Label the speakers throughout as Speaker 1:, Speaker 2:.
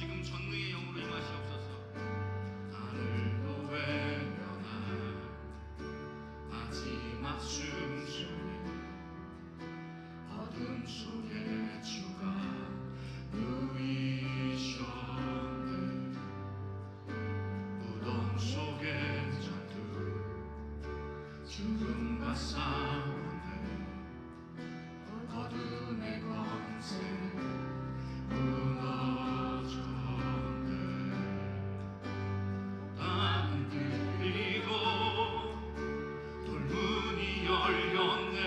Speaker 1: 지금 전능의 영으로 임하시옵소서.
Speaker 2: 하늘도 외면한 마지막 숨소리, 어둠 속에 주가 누이셨네. 무덤 속의 전투, 죽음과 싸우네. 어둠의 권세 무너졌네. 땅은 들리고 돌문이 열렸네.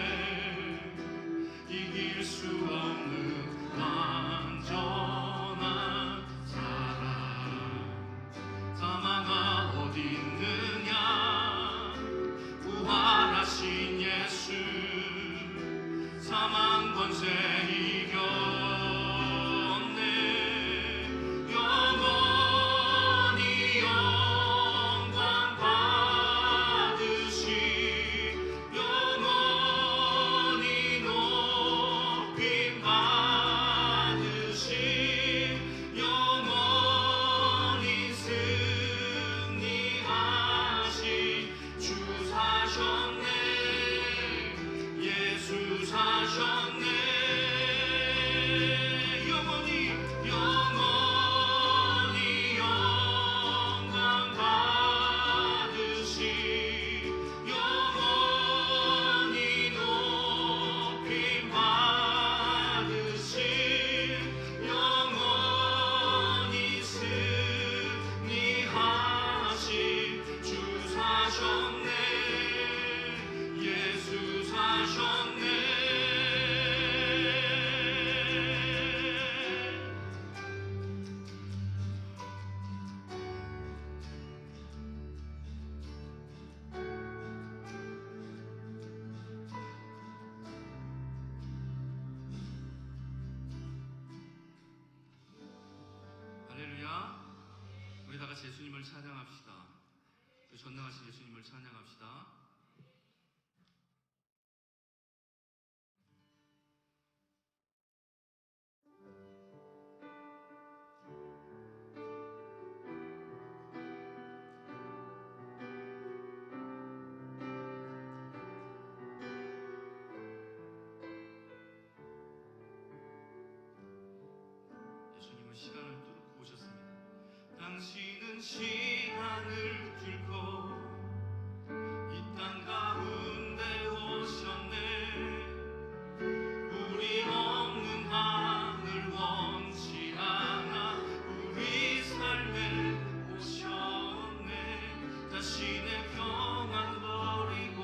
Speaker 2: 이길 수 없는 완전한 사랑. 사망아 어디 있느냐. 부활하신 예수, 사망 권세 이겼네. 영원히 영광 받으시, 영원히 높임 받으시, 영원히 승리하신 주 사셨네. 예수 사셨네. 영원히 영원히 영광 받으시, 영원히 높임 받으시, 영원히 승리하신 주 사셨네. 예수 사셨네.
Speaker 1: 할렐루야. 우리 다 같이 예수님을 찬양합시다. 그 전능하신 예수님을 찬양합시다. 예수님은 시간을 뚫고 오셨습니다. 당신은 시간을 뚫고 이 땅 가운데 오셨네. 우리 없는 하늘 원치 않아 우리 삶에 오셨네. 자신의 평안 버리고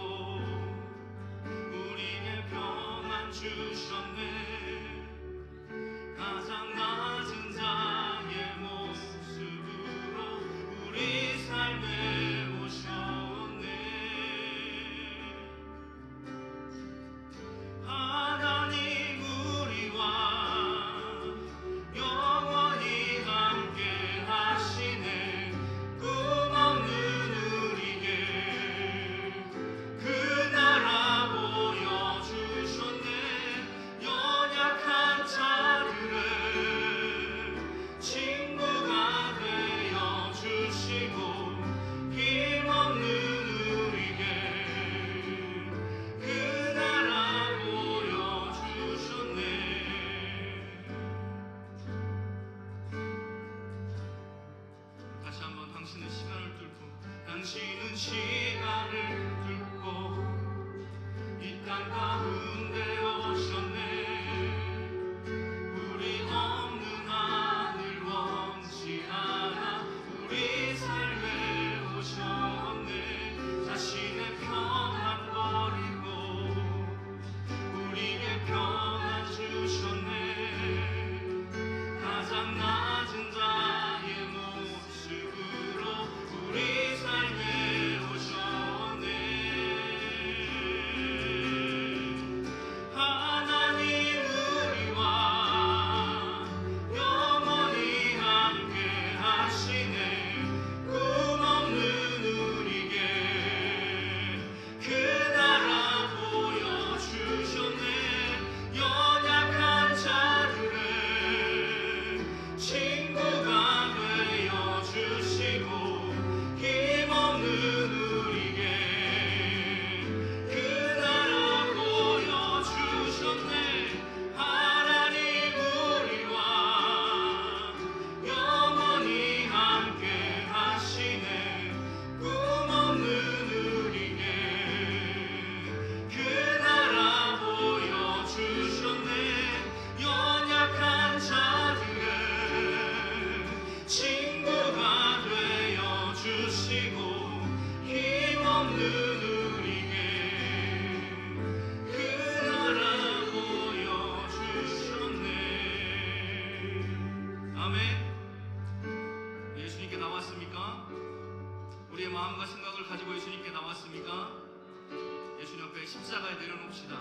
Speaker 1: 우리에게 평안 주셨네. 가장 낮은 자의 모습으로 우리 삶에 오셨네. 하나님 우리와 영원히 함께 하시네. 꿈 없는 우리에게 그 나라 보여주셨네. 연약한 자들의 친구가 되어주시고 힘없는 우리에게 그 나라 보여주셨네. 다시 한번 당신은 시간을 뚫고, 당신은 시간을 뚫고 이 땅 가운데 오셨네. 우리 없는 하늘 원치 않아 우리 삶에 오셨네. 자신의 평안 버리고 우리에게 평안 주셨네. 가장 낮은 자의 모습으로 우리 삶에 오셨네.
Speaker 3: 십자가에 내려놓읍시다.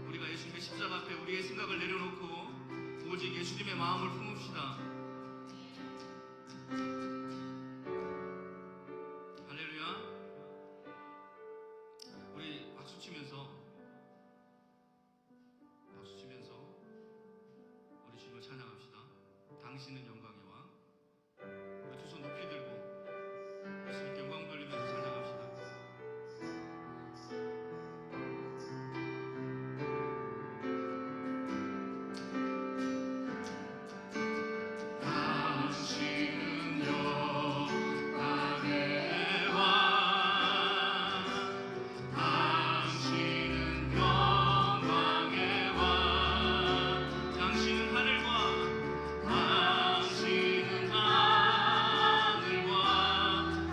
Speaker 3: 우리가 예수님의 십자가 앞에 우리의 생각을 내려놓고 오직 예수님의 마음을 품읍시다. 할렐루야. 우리 박수 치면서 우리 주님을 찬양합시다. 당신은 영광의 왕. 우리 두 손 높이 들고 예수님께 영광 돌리면서 찬양합시다. 당신은 영광의 왕. 당신은 영광의 왕. 당신은 하늘과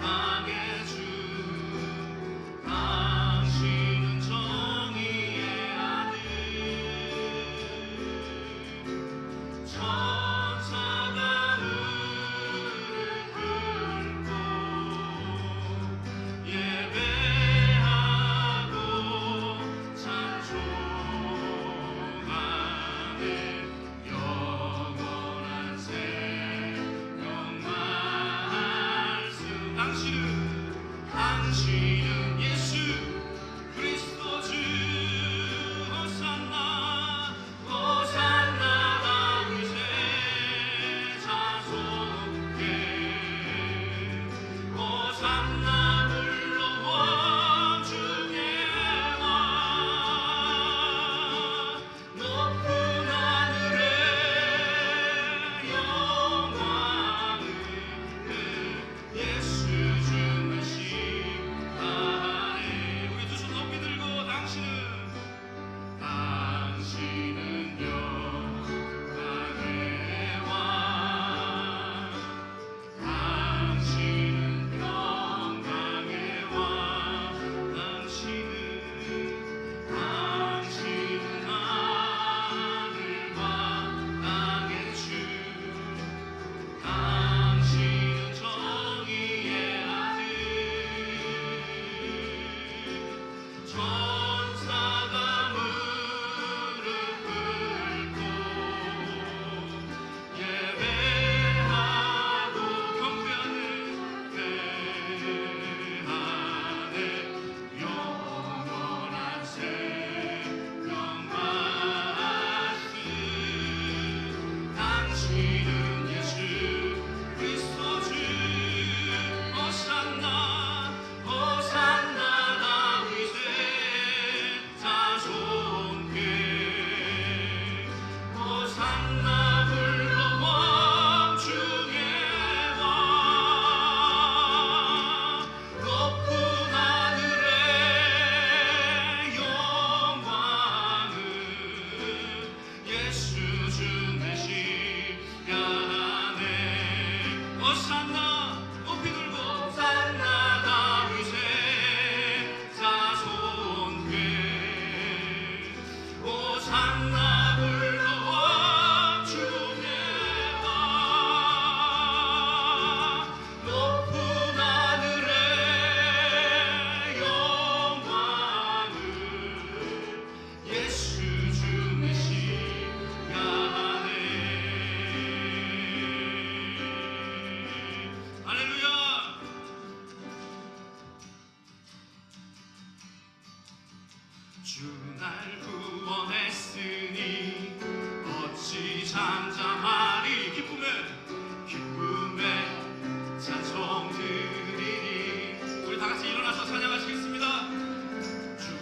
Speaker 3: 땅의 주. 당신은 정의의 아들. 천사가 무릎 꿇고 예배하고 찬송하네. 영원한 생명 말씀. 당신은 예수 그리스도 주. 호산나 호산나 다윗의 자손께. 호산나 불러온 주의 왕. 높은 하늘에 영광을 예수 주의 시간에. 우리 두 손 높이 들고 당신은 영광의 왕. 당신은 영광의 왕. 당신은 하늘과 땅의 주. 당신은 정의의 아들. 천사가 무릎 꿇고 예배하고 경배하네. 영원한 생명 말씀. 당신은 예수 그리스도 주. 호산나 호산나 다윗의 자손께. 호산나 불러온 주의 왕. 높은 하늘에 영광을 예수 주 메시아네. 호산나 높이 들고 호산나 다윗의 자손께. 호산나 불러온 주의 왕. 높은 하늘에 영광을 예수 주 메시아네. 할렐루야. 주 날 구원했으니 어찌 잠잠하리. 기쁨에 찬송 드리니. 우리 다 같이 일어나서 찬양하시겠습니다. 주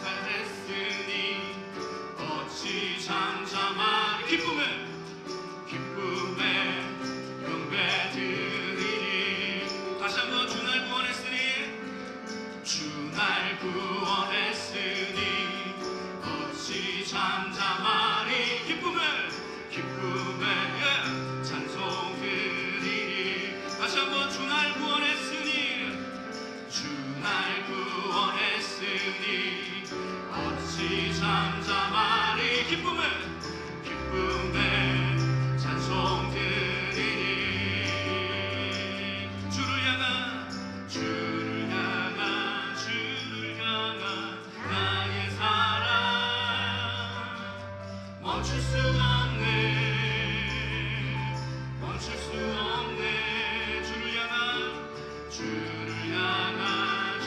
Speaker 3: 구원했으니 어찌 잠잠하리. 기쁨에 경배 드리니. 다시 한번 주 날 구원했으니. 주 날 구원했으니 어찌 잠잠하리. 기쁨에 찬송 드리니. 다시 한번 주 날 구원했으니. 주 날 구원했으니 어찌 잠잠하리. 기쁨에 찬송 드리니. 주를 향한
Speaker 1: 멈출 수 없네 멈출 수 없네 주를 향한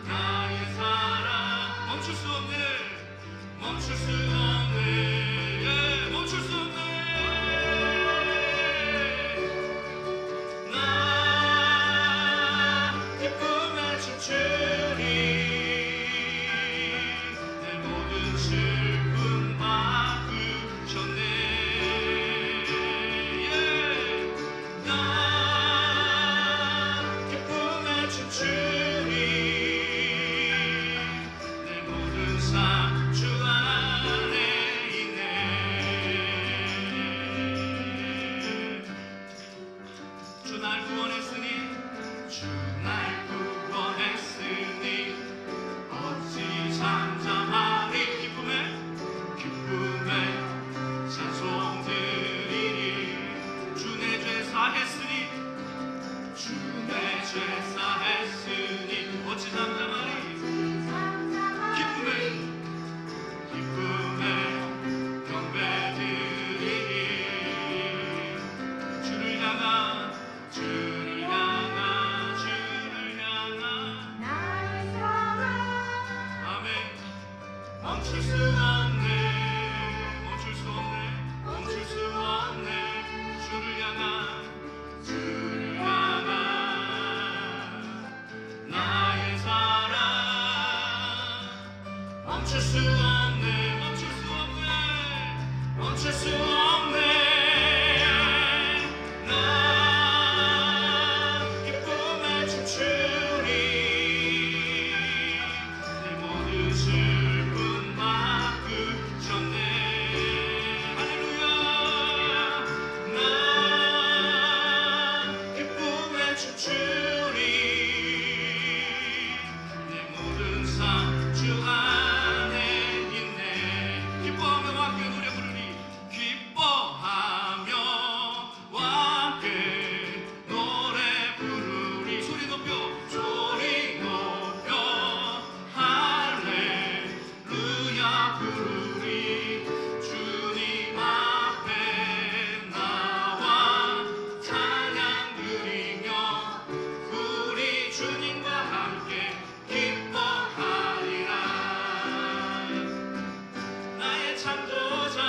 Speaker 1: 나의 사랑 멈출 수 없네 멈출 수 없네 예, 멈출 수 없네 나 기쁨에 춤추리 내 모든 슬픔 바꾸셨네 예, 나 기쁨에 춤추리 내 모든 삶 주 안에 있네 주 날 구원했으니 주 날 구원했으니 어찌 잠잠하리 기쁨에 찬송 드리니 주 내 죄 사했으니 주 내 죄 사했으니 어찌 잠잠하리 기쁨에 경배드리니 주를 향한
Speaker 4: 나의 사랑
Speaker 1: 아멘 멈출 수 없네 멈출 수 없네 멈출 수 없네 주를 향한 나의 사랑 멈출 수 없네 멈출 수 없네 멈출 수 없네 나 기쁨에 춤추리 내 모든 슬픔 바꾸셨네 할렐루야 나 기쁨에 춤추리 내 모든 삶 주 안에 있네 기뻐하며 함께 노래 부르니 기뻐하며 함께 노래 부르리 소리 높여 할렐루야 부르리 주님 앞에 나와 찬양 드리며 우리 주님과 함께 기뻐하리라 나의 창조자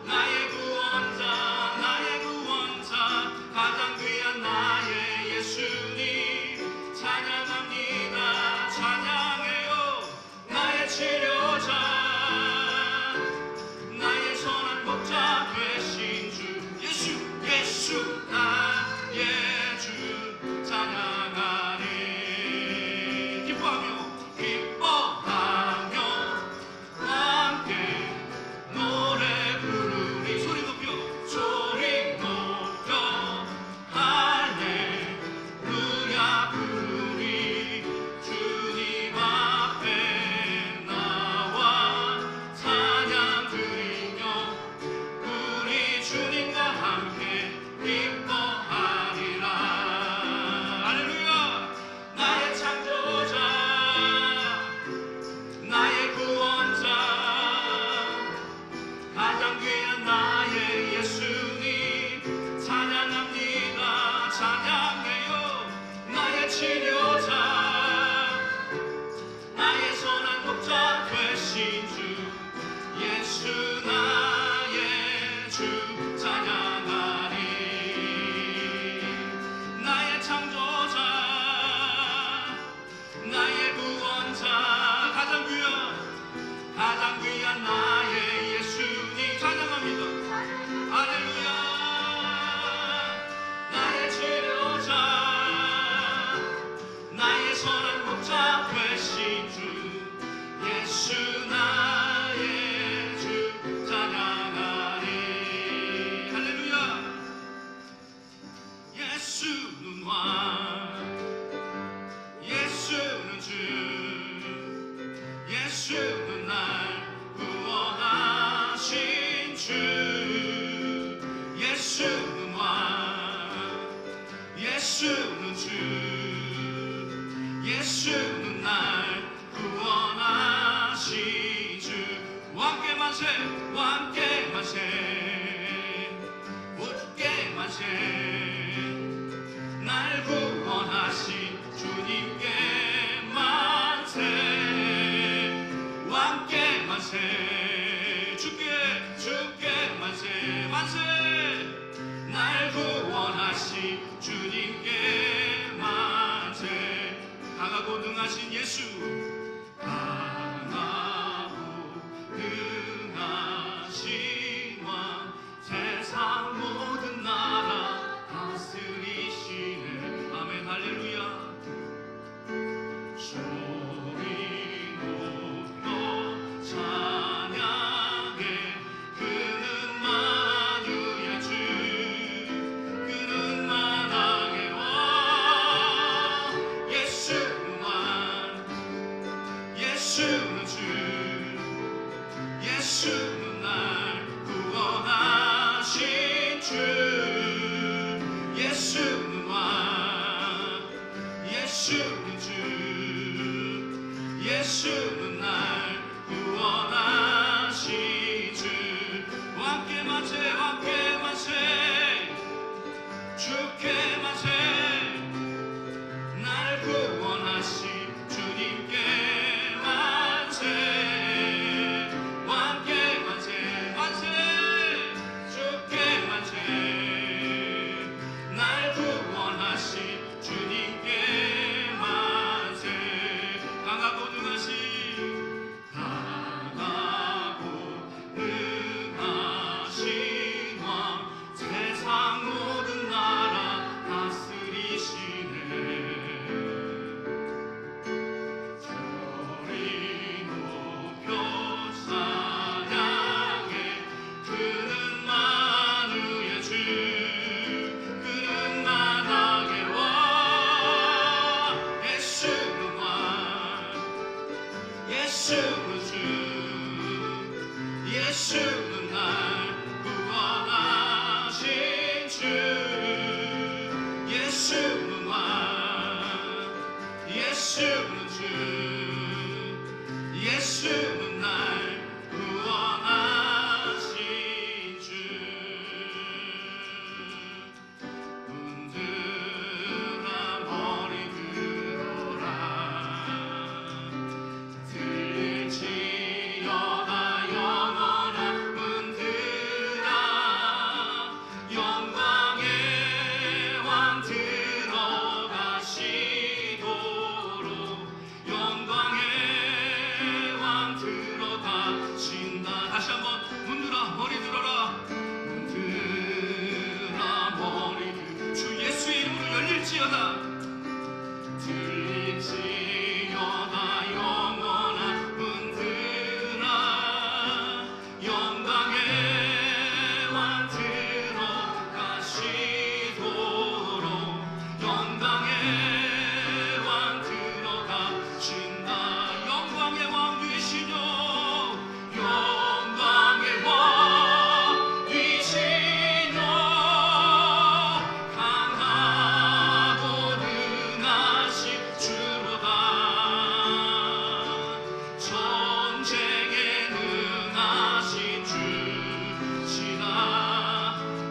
Speaker 1: 나의 구원자 가장 귀한 나의 예수님 찬양합니다 찬양해요 나의 치료자 나의 선한 목자 되신 주 예수 나의 주 찬양하리 기뻐하며 함께 노래 부르리 소리 높여 할렐루야 부르리 주님 앞에 나와 찬양 드리며 우리 주님과 함께 기뻐하리라 할렐루야 나의 창조자 나의 구원자 가장 귀한 나의 예수님 찬양합니다 찬양해요 나의 치료자 나의 선한 목자 되신 주 예수 나의 주 찬양하리 나의 창조자 나의 구원자 가장 귀한 나의 예수님 찬양합니다 할렐루야 나의 치료자 나의 선한 목자 되신 주 예수 나의 주 찬양하리 할렐루야 예수는 왕 예수는 주 예수는 날 구원하신 주 예수는 왕 예수는 주 예수는 날 구원하신 주
Speaker 3: 만세 함께 만세 웃게 만세 날 구원하신 주님께 만세 함께 만세 주께 만세 만세 날 구원하신 주님께 만세 강하고 능하신 예수 강하고 능하신 왕 세상 모든 나라 다스리시네 아멘 할렐루야 소리 높여 찬양해 그는 만유의 주 그는 만왕의 왕 예수는 왕 예수는 주 예수는 날 구원하신 주 예수는 왕 예수는 주 예수는 날 구원하신 주 함께 만세 함께 만세 주께 만세 날 구원하신 주님께 만세 함께 만세 만세 주께 만세 날 구원하신 주님께 만세 강하고 능하신 왕 세상 모든 나라 다스리시네 소리 높여 찬양해 그는 만유의 주 그는 만왕의 왕 예수는 왕 예수는 주 예수는 날 구원하신 주 예수는 왕 예수는 주 예수는 날 구원하신 주 문들아 머리 들어라 들지어다 영원한 문들아 영광의 왕 들어가시도록 영광의 왕 들어가신다 다시 한번 문들아 머리 들어라 문들아 머리 주 예수의 이름으로 열릴지어다 들릴지어다 영원한 문들아 영광의 왕 들어가시도록 영광의 왕 들어가신다 영광의 왕 되시뇨 영광의 왕 되시뇨 강하고 능하신 주로다 전쟁에 능하신 주시다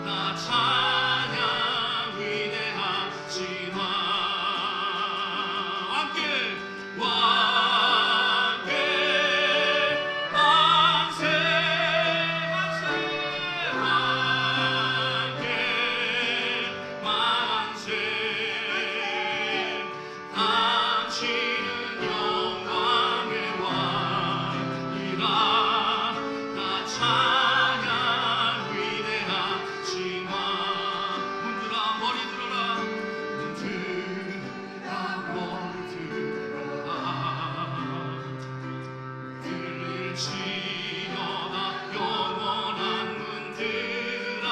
Speaker 3: 나 찬양 위대하시다 함께 함께 만세 만세 함께 만세 당신은 영광의 왕이라 나 찬양 위대하신 왕 문들아 머리 들어라 문들아 머리 들어라 들을지어다 영원한 문들아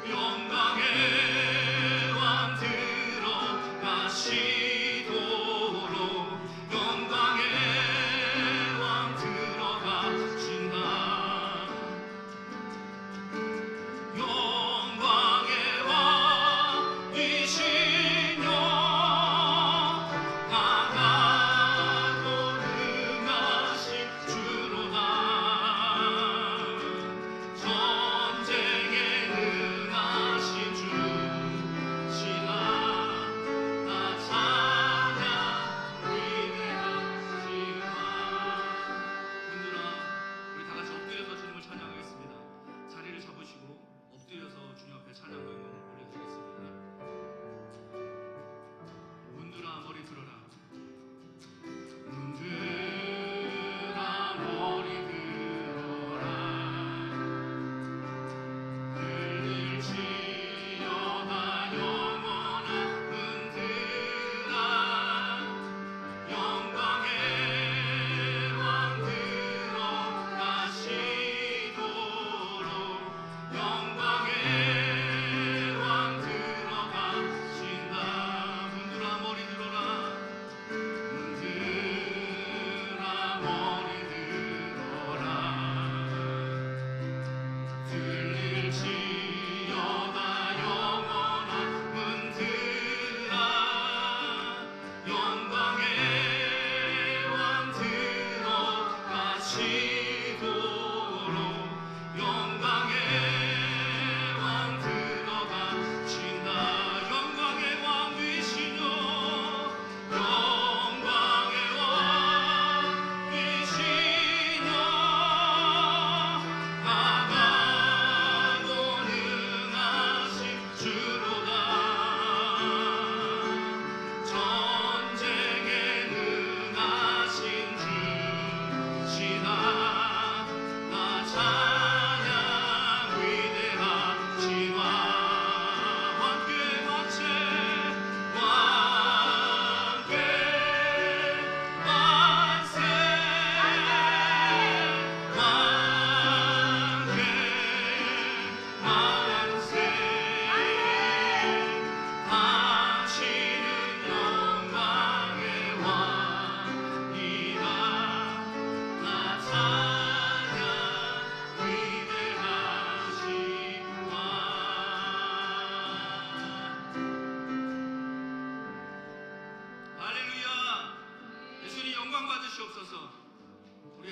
Speaker 3: 영광의 왕 들어가시도록 영광의 왕 들어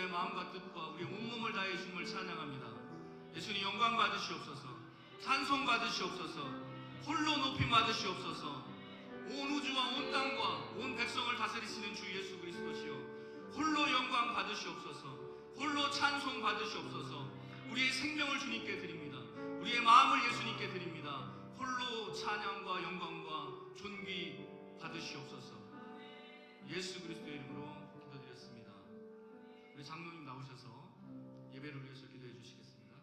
Speaker 3: 우리의 마음과 뜻과 우리의 온몸을 다해 주님을 찬양합니다. 예수님 영광 받으시옵소서. 찬송 받으시옵소서. 홀로 높임 받으시옵소서. 온 우주와 온 땅과 온 백성을 다스리시는 주 예수 그리스도시요, 홀로 영광 받으시옵소서. 홀로 찬송 받으시옵소서. 우리의 생명을 주님께 드립니다. 우리의 마음을 예수님께 드립니다. 홀로 찬양과 영광과 존귀 받으시옵소서. 예수 그리스도의 이름으로 기도드렸습니다. 우리 장로님 나오셔서 예배를 위해서 기도해 주시겠습니다.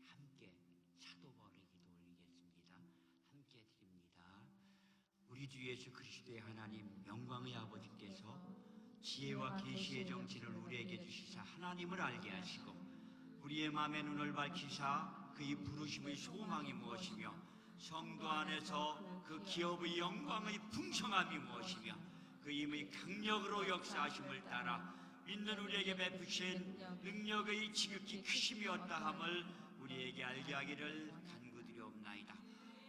Speaker 5: 함께 사도바울의 기도 올리겠습니다. 함께 드립니다. 우리 주 예수 그리스도의 하나님 영광의 아버지께서 지혜와 계시의 정치를 우리에게 주시사 하나님을 알게 하시고 우리의 마음의 눈을 밝히사 그의 부르심의 소망이 무엇이며 성도 안에서 그 기업의 영광의 풍성함이 무엇이며 그 힘의 강력으로 역사하심을 따라 믿는 우리에게 베푸신 능력의 지극히 크심이었다 함을 우리에게 알게 하기를 간구드리옵나이다.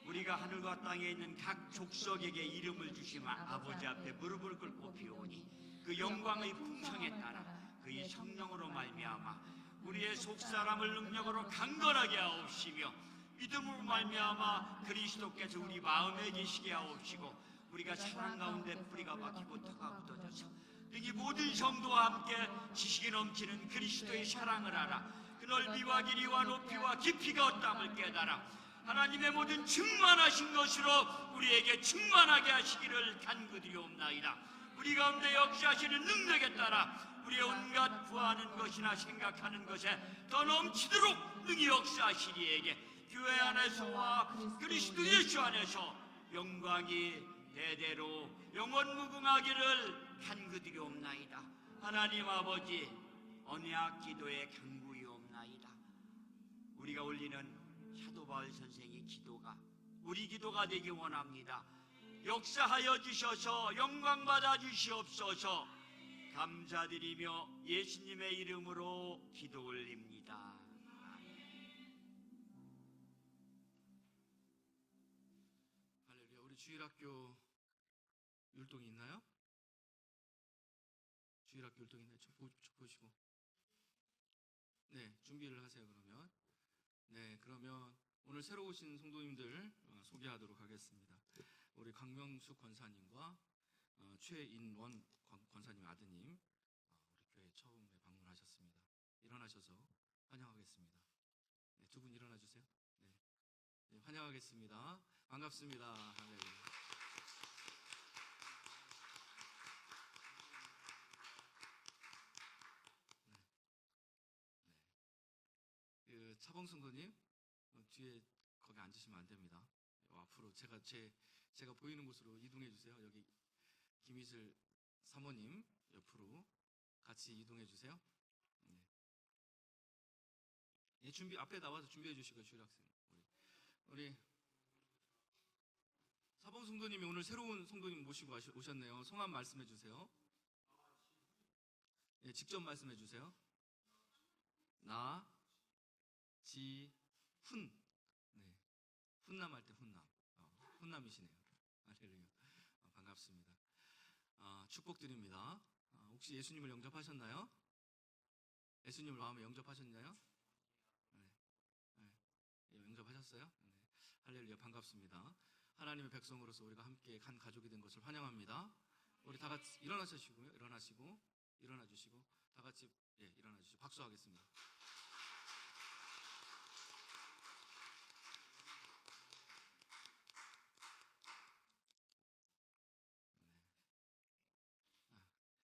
Speaker 5: 우리가 하늘과 땅에 있는 각 족속에게 이름을 주시마 아버지 앞에 무릎을 꿇고 비오니 그 영광의 풍성에 따라 그의 성령으로 말미암아 우리의 속사람을 능력으로 강건하게 하옵시며 믿음으로 말미암아 그리스도께서 우리 마음에 계시게 하옵시고 우리가 사랑 가운데 뿌리가 박히고 터가 굳어져서 능히 모든 성도와 함께 지식이 넘치는 그리스도의 사랑을 알아 그 넓이와 길이와 높이와 깊이가 어떠함을 깨달아 하나님의 모든 충만하신 것으로 우리에게 충만하게 하시기를 간구드리옵나이다. 우리 가운데 역사하시는 능력에 따라 우리의 온갖 구하는 것이나 생각하는 것에 더 넘치도록 능히 역사하시리에게 교회 안에서와 그리스도 예수 안에서 영광이 대대로 영원무궁하기를 간구드리옵나이다. 하나님 아버지 언약 기도에 간구이옵나이다. 우리가 올리는 사도 바울 선생의 기도가 우리 기도가 되기 원합니다. 역사하여 주셔서 영광 받아 주시옵소서. 감사드리며 예수님의 이름으로 기도 올립니다.
Speaker 3: 할렐루야. 우리 주일학교 율동이 있나요? 주일학교 율동 있나요? 저 보시고. 네, 준비를 하세요. 그러면 오늘 새로 오신 성도님들 소개하도록 하겠습니다. 우리 강명숙 권사님과 최인원 권사님 아드님, 우리 교회 처음에 방문하셨습니다. 일어나셔서 환영하겠습니다. 네, 두 분 일어나 주세요. 네, 환영하겠습니다. 반갑습니다. 할렐루야. 그 차봉 성도님 뒤에 거기 앉으시면 안 됩니다. 앞으로 제가 보이는 곳으로 이동해 주세요. 여기 김희슬 사모님 옆으로 같이 이동해 주세요. 네. 예, 준비 앞에 나와서 준비해 주시고 주일학생 우리 사봉 성도님이 오늘 새로운 성도님 모시고 오셨네요. 성함 말씀해 주세요. 예, 직접 말씀해 주세요. 지훈. 네, 훈남 할 때 훈남. 훈남이시네요. 할렐루야. 반갑습니다. 축복드립니다. 혹시 예수님을 영접하셨나요? 예수님을 마음에 영접하셨나요? 네. 영접하셨어요? 네. 할렐루야. 반갑습니다. 하나님의 백성으로서 우리가 함께 한 가족이 된 것을 환영합니다. 우리 다 같이 일어나시고요. 일어나 주시고 다 같이 일어나 주시고 박수하겠습니다.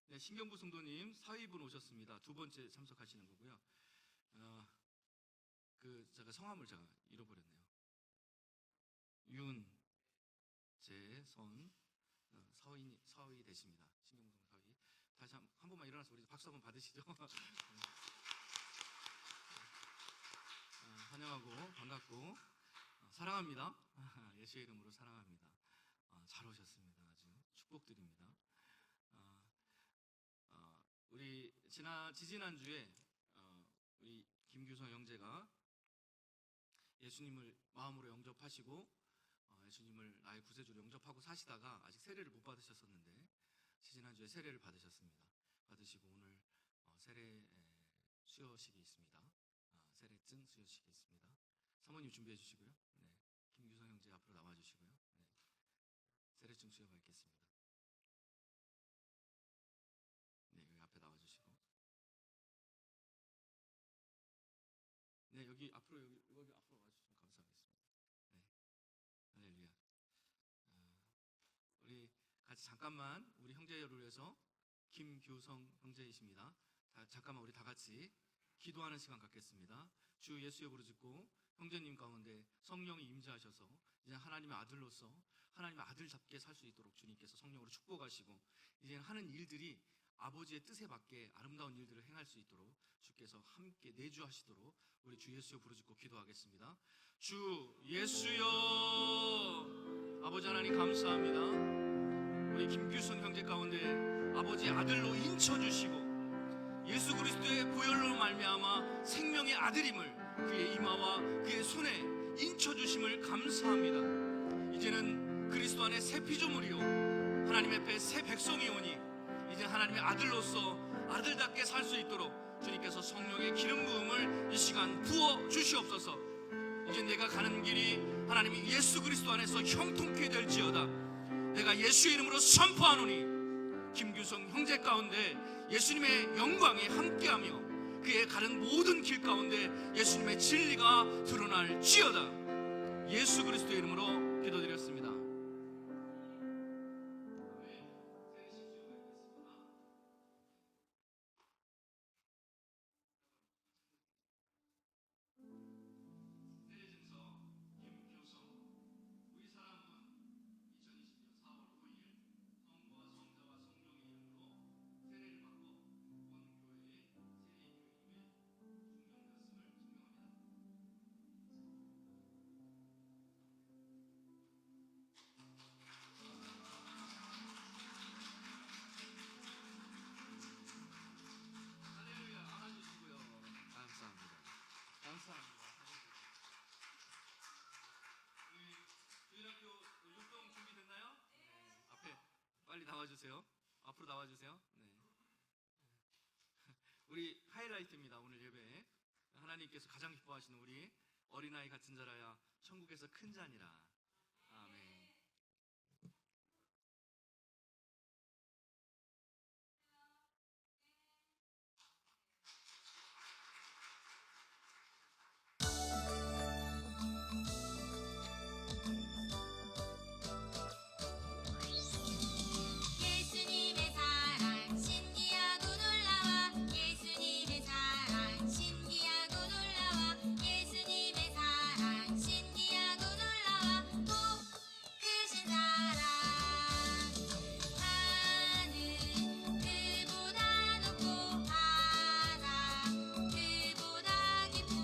Speaker 3: 네, 신경부 성도님 사위분 오셨습니다. 두 번째 참석하시는 거고요. 제가 성함을 잃어버렸네요. 윤재선 사위 되십니다. 신경부 사위. 다시 한 번만 일어나서 우리 박수 한번 받으시죠. 환영하고 반갑고 사랑합니다. 예수의 이름으로 사랑합니다. 잘 오셨습니다. 아주 축복드립니다. 우리 지지난주에 우리 김규성 형제가 예수님을 마음으로 영접하시고 예수님을 나의 구세주로 영접하고 사시다가 아직 세례를 못 받으셨었는데 지난주에 세례를 받으셨습니다. 받으시고 오늘 세례 수여식이 있습니다. 세례증 수여식이 있습니다. 사모님 준비해 주시고요. 네. 김규성 형제 앞으로 나와 주시고요. 네. 세례증 수여가 있겠습니다. 네, 여기 앞에 나와 주시고. 네, 여기 앞으로 여기 앞으로 와 주시면 감사하겠습니다. 네. 할렐루야. 우리 같이 잠깐만 우리 형제를 위해서 김규성 형제이십니다. 잠깐만 우리 다 같이 기도하는 시간 갖겠습니다. 주 예수의 부르짖고 형제님 가운데 성령이 임재하셔서 이제 하나님의 아들로서 하나님의 아들답게 살 수 있도록 주님께서 성령으로 축복하시고 이제 하는 일들이 아버지의 뜻에 맞게 아름다운 일들을 행할 수 있도록 주께서 함께 내주하시도록 우리 주 예수여 부르짖고 기도하겠습니다. 주 예수여, 아버지 하나님 감사합니다. 우리 김규성 형제 가운데 아버지의 아들로 인쳐주시고 예수 그리스도의 보혈로 말미암아 생명의 아들임을 그의 이마와 그의 손에 인쳐주심을 감사합니다. 이제는 그리스도 안에 새 피조물이요 하나님 앞에 새 백성이 오니 이제 하나님의 아들로서 아들답게 살 수 있도록 주님께서 성령의 기름 부음을 이 시간 부어 주시옵소서. 이제 내가 가는 길이 하나님이 예수 그리스도 안에서 형통케 될지어다. 내가 예수의 이름으로 선포하노니 김규성 형제 가운데 예수님의 영광이 함께하며 그의 가는 모든 길 가운데 예수님의 진리가 드러날지어다. 예수 그리스도의 이름으로 기도드렸습니다. 빨리 나와주세요. 앞으로 나와주세요. 네. 우리 하이라이트입니다. 오늘 예배 하나님께서 가장 기뻐하시는 우리 어린아이 같은 자라야 천국에서 큰 자니라. 아멘.
Speaker 4: 예수님의 사랑 신기하고 놀라워 예수님의 사랑 신기하고 놀라워 예수님의 사랑 신기하고 놀라워 복 크신 사랑 하늘 그보다 높고 바다 그보다 깊고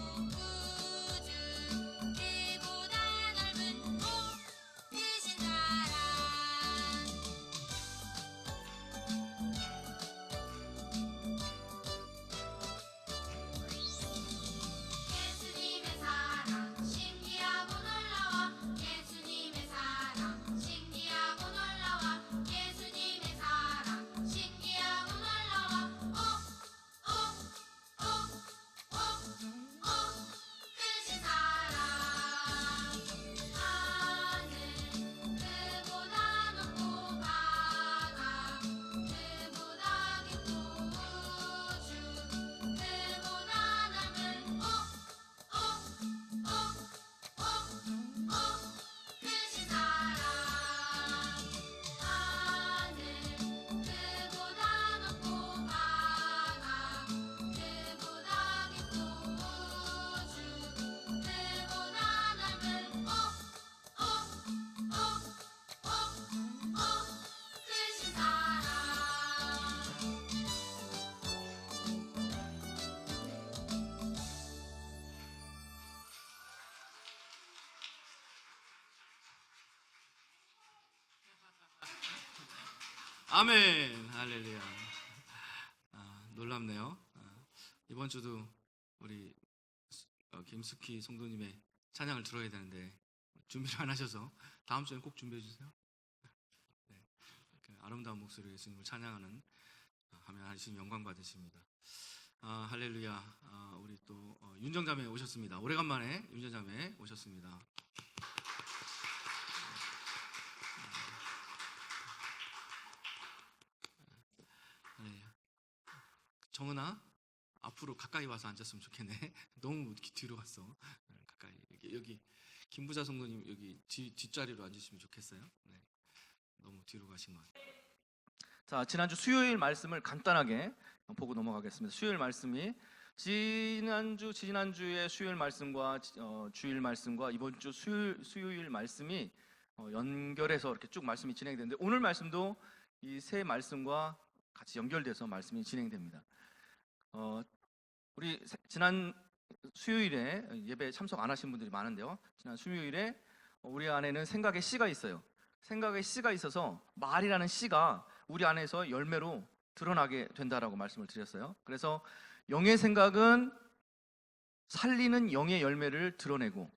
Speaker 4: 우주 그보다 넓은 복 크신 사랑 예수님의 사랑 신기하고 놀라워 예수님의 사랑 신기하고 놀라워 예수님의 사랑 신기하고 놀라워 크신 사랑 하늘 그보다 높고 바다 그보다 깊고 우주 그보다 넓은 크신 사랑 하늘 그보다 높고 바다 그보다 깊고 우주 그보다 넓은 크신 사랑
Speaker 3: 아멘. 할렐루야. 놀랍네요. 이번 주도 우리 김숙희 성도님의 찬양을 들어야 되는데 준비를 안 하셔서 다음 주에 꼭 준비해 주세요. 네, 그 아름다운 목소리로 예수님을 찬양하는 하면 하나님 영광 받으십니다. 할렐루야. 우리 또 윤정자매 오셨습니다. 오래간만에 윤정자매 오셨습니다. 정은아, 앞으로 가까이 와서 앉았으면 좋겠네. 너무 뒤로 갔어. 가까이. 여기 김부자 성도님 여기 뒷자리로 앉으시면 좋겠어요. 네. 너무 뒤로 가신 것 같아요.
Speaker 6: 자, 지난주 수요일 말씀을 간단하게 보고 넘어가겠습니다. 수요일 말씀이 지난주의 수요일 말씀과 주일 말씀과 이번 주 수요일 말씀이 연결해서 이렇게 쭉 말씀이 진행되는데, 오늘 말씀도 이 세 말씀과 같이 연결돼서 말씀이 진행됩니다. 우리 지난 수요일에 예배 참석 안 하신 분들이 많은데요. 지난 수요일에 우리 안에는 생각의 씨가 있어요. 생각의 씨가 있어서 말이라는 씨가 우리 안에서 열매로 드러나게 된다라고 말씀을 드렸어요. 그래서 영의 생각은 살리는 영의 열매를 드러내고,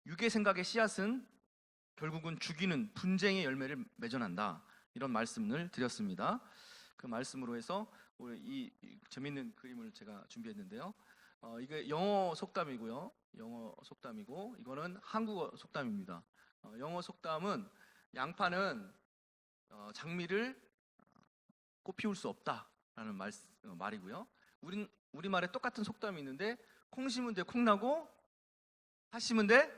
Speaker 6: 육의 생각의 씨앗은 결국은 죽이는 분쟁의 열매를 맺어난다, 이런 말씀을 드렸습니다. 그 말씀으로 해서 우리 이 재밌는 그림을 제가 준비했는데요. 이게 영어 속담이고요. 영어 속담이고, 이거는 한국어 속담입니다. 영어 속담은 양파는 장미를 꽃 피울 수 없다라는 말이고요. 우리말에 똑같은 속담이 있는데, 콩 심은 데 콩 나고 팥 심은 데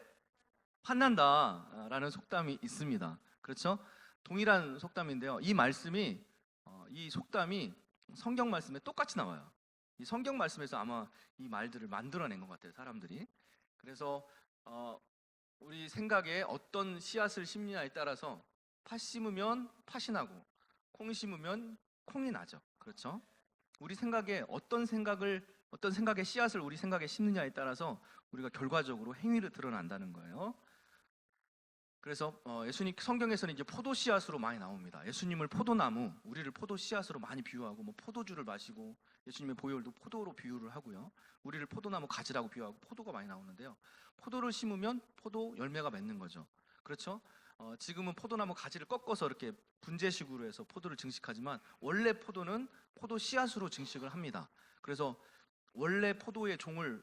Speaker 6: 팥 난다라는 속담이 있습니다. 그렇죠? 동일한 속담인데요. 이 속담이 성경 말씀에 똑같이 나와요. 이 성경 말씀에서 아마 이 말들을 만들어낸 것 같아요, 사람들이. 그래서 우리 생각에 어떤 씨앗을 심느냐에 따라서 팥 심으면 팥이 나고 콩 심으면 콩이 나죠. 그렇죠? 우리 생각에 어떤 생각의 씨앗을 우리 생각에 심느냐에 따라서 우리가 결과적으로 행위로 드러난다는 거예요. 그래서 예수님 성경에서는 이제 포도 씨앗으로 많이 나옵니다. 예수님을 포도나무, 우리를 포도 씨앗으로 많이 비유하고, 뭐 포도주를 마시고, 예수님의 보혈도 포도로 비유를 하고요. 우리를 포도나무 가지라고 비유하고, 포도가 많이 나오는데요. 포도를 심으면 포도 열매가 맺는 거죠. 그렇죠? 지금은 포도나무 가지를 꺾어서 이렇게 분재식으로 해서 포도를 증식하지만, 원래 포도는 포도 씨앗으로 증식을 합니다. 그래서 원래 포도의 종을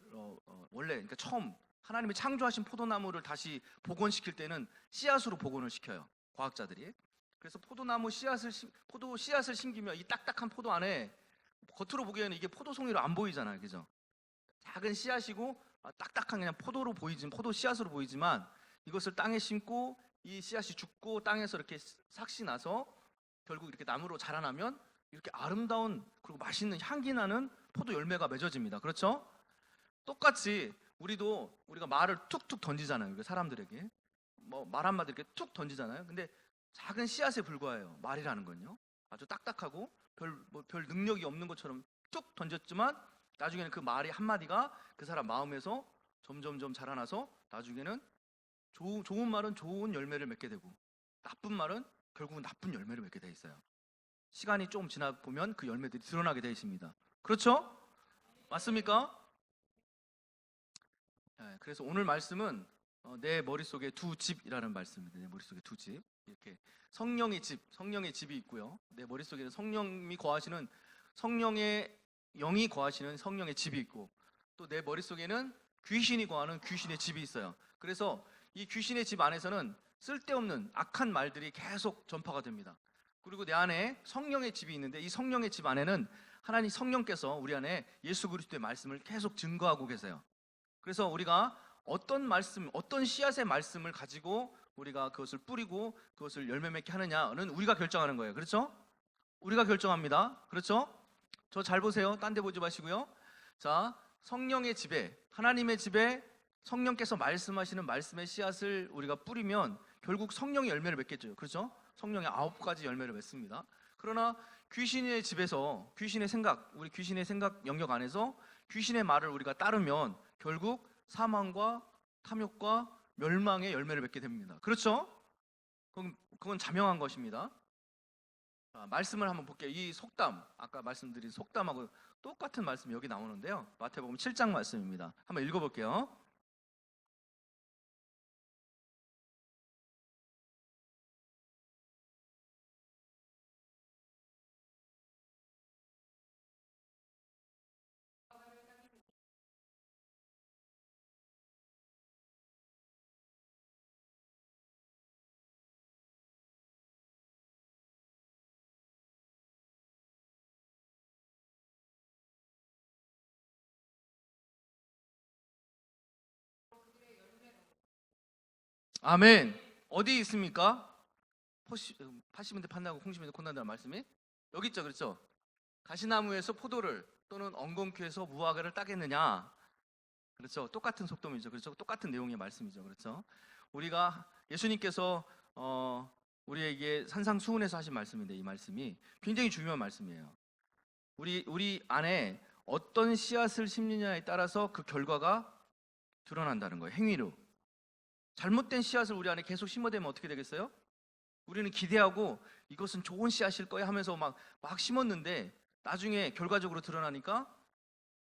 Speaker 6: 그러니까 처음 하나님이 창조하신 포도나무를 다시 복원시킬 때는 씨앗으로 복원을 시켜요, 과학자들이. 그래서 포도 씨앗을 심기면 이 딱딱한 포도 안에, 겉으로 보기에는 이게 포도송이로 안 보이잖아요, 그죠? 작은 씨앗이고 딱딱한 그냥 포도 씨앗으로 보이지만, 이것을 땅에 심고 이 씨앗이 죽고 땅에서 이렇게 삭시 나서 결국 이렇게 나무로 자라나면 이렇게 아름다운, 그리고 맛있는 향기 나는 포도 열매가 맺어집니다. 그렇죠? 똑같이 우리가 말을 툭툭 던지잖아요. 사람들에게 말 한마디 이렇게 툭 던지잖아요. 근데 작은 씨앗에 불과해요, 말이라는 건요. 아주 딱딱하고 별 능력이 없는 것처럼 툭 던졌지만, 나중에는 그 말이 한마디가 그 사람 마음에서 점점점 자라나서 나중에는 좋은 말은 좋은 열매를 맺게 되고, 나쁜 말은 결국은 나쁜 열매를 맺게 돼 있어요. 시간이 좀 지나 보면 그 열매들이 드러나게 돼 있습니다. 그렇죠? 맞습니까? 그래서 오늘 말씀은 내 머릿속에 두 집이라는 말씀입니다. 내 머릿속에 두 집. 이렇게 성령의 집이 있고요. 내 머릿속에는 성령이 거하시는, 성령의 영이 거하시는 성령의 집이 있고, 또 내 머릿속에는 귀신이 거하는 귀신의 집이 있어요. 그래서 이 귀신의 집 안에서는 쓸데없는 악한 말들이 계속 전파가 됩니다. 그리고 내 안에 성령의 집이 있는데, 이 성령의 집 안에는 하나님 성령께서 우리 안에 예수 그리스도의 말씀을 계속 증거하고 계세요. 그래서 우리가 어떤 씨앗의 말씀을 가지고 우리가 그것을 뿌리고 그것을 열매 맺게 하느냐는 우리가 결정하는 거예요. 그렇죠? 우리가 결정합니다. 그렇죠? 저 잘 보세요. 딴 데 보지 마시고요. 자, 성령의 집에, 하나님의 집에 성령께서 말씀하시는 말씀의 씨앗을 우리가 뿌리면 결국 성령의 열매를 맺겠죠. 그렇죠? 성령의 9가지 열매를 맺습니다. 그러나 귀신의 집에서 귀신의 생각 영역 안에서 귀신의 말을 우리가 따르면 결국 사망과 탐욕과 멸망의 열매를 맺게 됩니다. 그렇죠? 그건 자명한 것입니다. 말씀을 한번 볼게요. 이 속담, 아까 말씀드린 속담하고 똑같은 말씀이 여기 나오는데요. 마태복음 7장 말씀입니다. 한번 읽어볼게요. 아멘. 어디 있습니까? 80인데 판나고 콩심인데 콩난다는 말씀이 여기 있죠, 그렇죠? 가시나무에서 포도를 또는 엉겅퀴에서 무화과를 따겠느냐? 그렇죠. 똑같은 속담이죠. 그렇죠. 똑같은 내용의 말씀이죠. 그렇죠. 우리가 예수님께서 우리에게 산상수훈에서 하신 말씀인데 이 말씀이 굉장히 중요한 말씀이에요. 우리 안에 어떤 씨앗을 심느냐에 따라서 그 결과가 드러난다는 거예요. 행위로. 잘못된 씨앗을 우리 안에 계속 심어대면 어떻게 되겠어요? 우리는 기대하고 이것은 좋은 씨앗일 거야 하면서 막 심었는데 나중에 결과적으로 드러나니까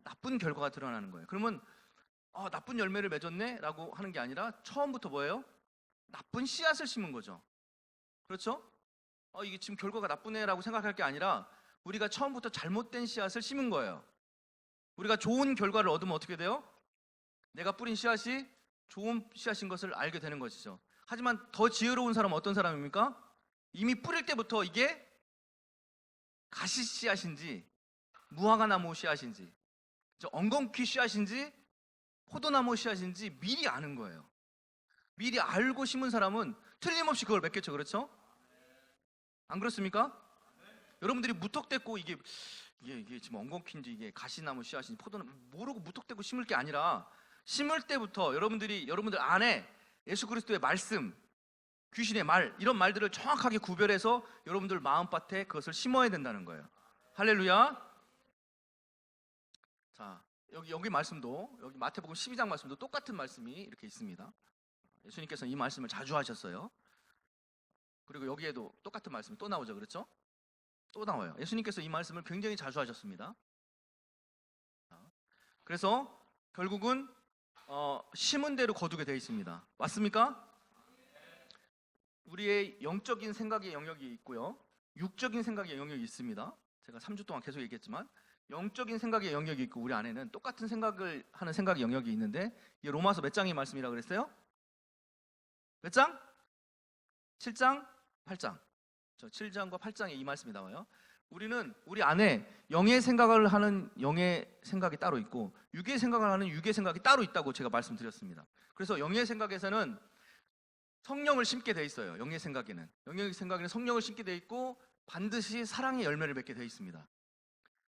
Speaker 6: 나쁜 결과가 드러나는 거예요. 그러면 나쁜 열매를 맺었네 라고 하는 게 아니라 처음부터 뭐예요? 나쁜 씨앗을 심은 거죠. 그렇죠? 이게 지금 결과가 나쁘네 라고 생각할 게 아니라 우리가 처음부터 잘못된 씨앗을 심은 거예요. 우리가 좋은 결과를 얻으면 어떻게 돼요? 내가 뿌린 씨앗이 좋은 씨앗인 것을 알게 되는 것이죠. 하지만 더 지혜로운 사람은 어떤 사람입니까? 이미 뿌릴 때부터 이게 가시 씨앗인지 무화과나무 씨앗인지 엉겅퀴 씨앗인지 포도나무 씨앗인지 미리 아는 거예요. 미리 알고 심은 사람은 틀림없이 그걸 맺겠죠. 그렇죠? 안 그렇습니까? 여러분들이 무턱대고 이게 지금 엉겅퀴인지 이게 가시나무 씨앗인지 포도나무 모르고 무턱대고 심을 게 아니라 심을 때부터 여러분들 안에 예수 그리스도의 말씀, 귀신의 말 이런 말들을 정확하게 구별해서 여러분들 마음밭에 그것을 심어야 된다는 거예요. 할렐루야. 자, 여기 말씀도 여기 마태복음 12장 말씀도 똑같은 말씀이 이렇게 있습니다. 예수님께서는 이 말씀을 자주 하셨어요. 그리고 여기에도 똑같은 말씀이 또 나오죠. 그렇죠? 또 나와요. 예수님께서 이 말씀을 굉장히 자주 하셨습니다. 그래서 결국은 심은 대로 거두게 되어 있습니다. 맞습니까? 우리의 영적인 생각의 영역이 있고요, 육적인 생각의 영역이 있습니다. 제가 3주 동안 계속 얘기했지만 영적인 생각의 영역이 있고 우리 안에는 똑같은 생각을 하는 생각의 영역이 있는데 이게 로마서 몇 장의 말씀이라고 그랬어요? 몇 장? 7장? 8장. 7장과 8장에 이 말씀이 나와요. 우리는 우리 안에 영의 생각을 하는 영의 생각이 따로 있고 육의 생각을 하는 육의 생각이 따로 있다고 제가 말씀드렸습니다. 그래서 영의 생각에서는 성령을 심게 돼 있어요. 영의 생각에는 성령을 심게 돼 있고 반드시 사랑의 열매를 맺게 돼 있습니다.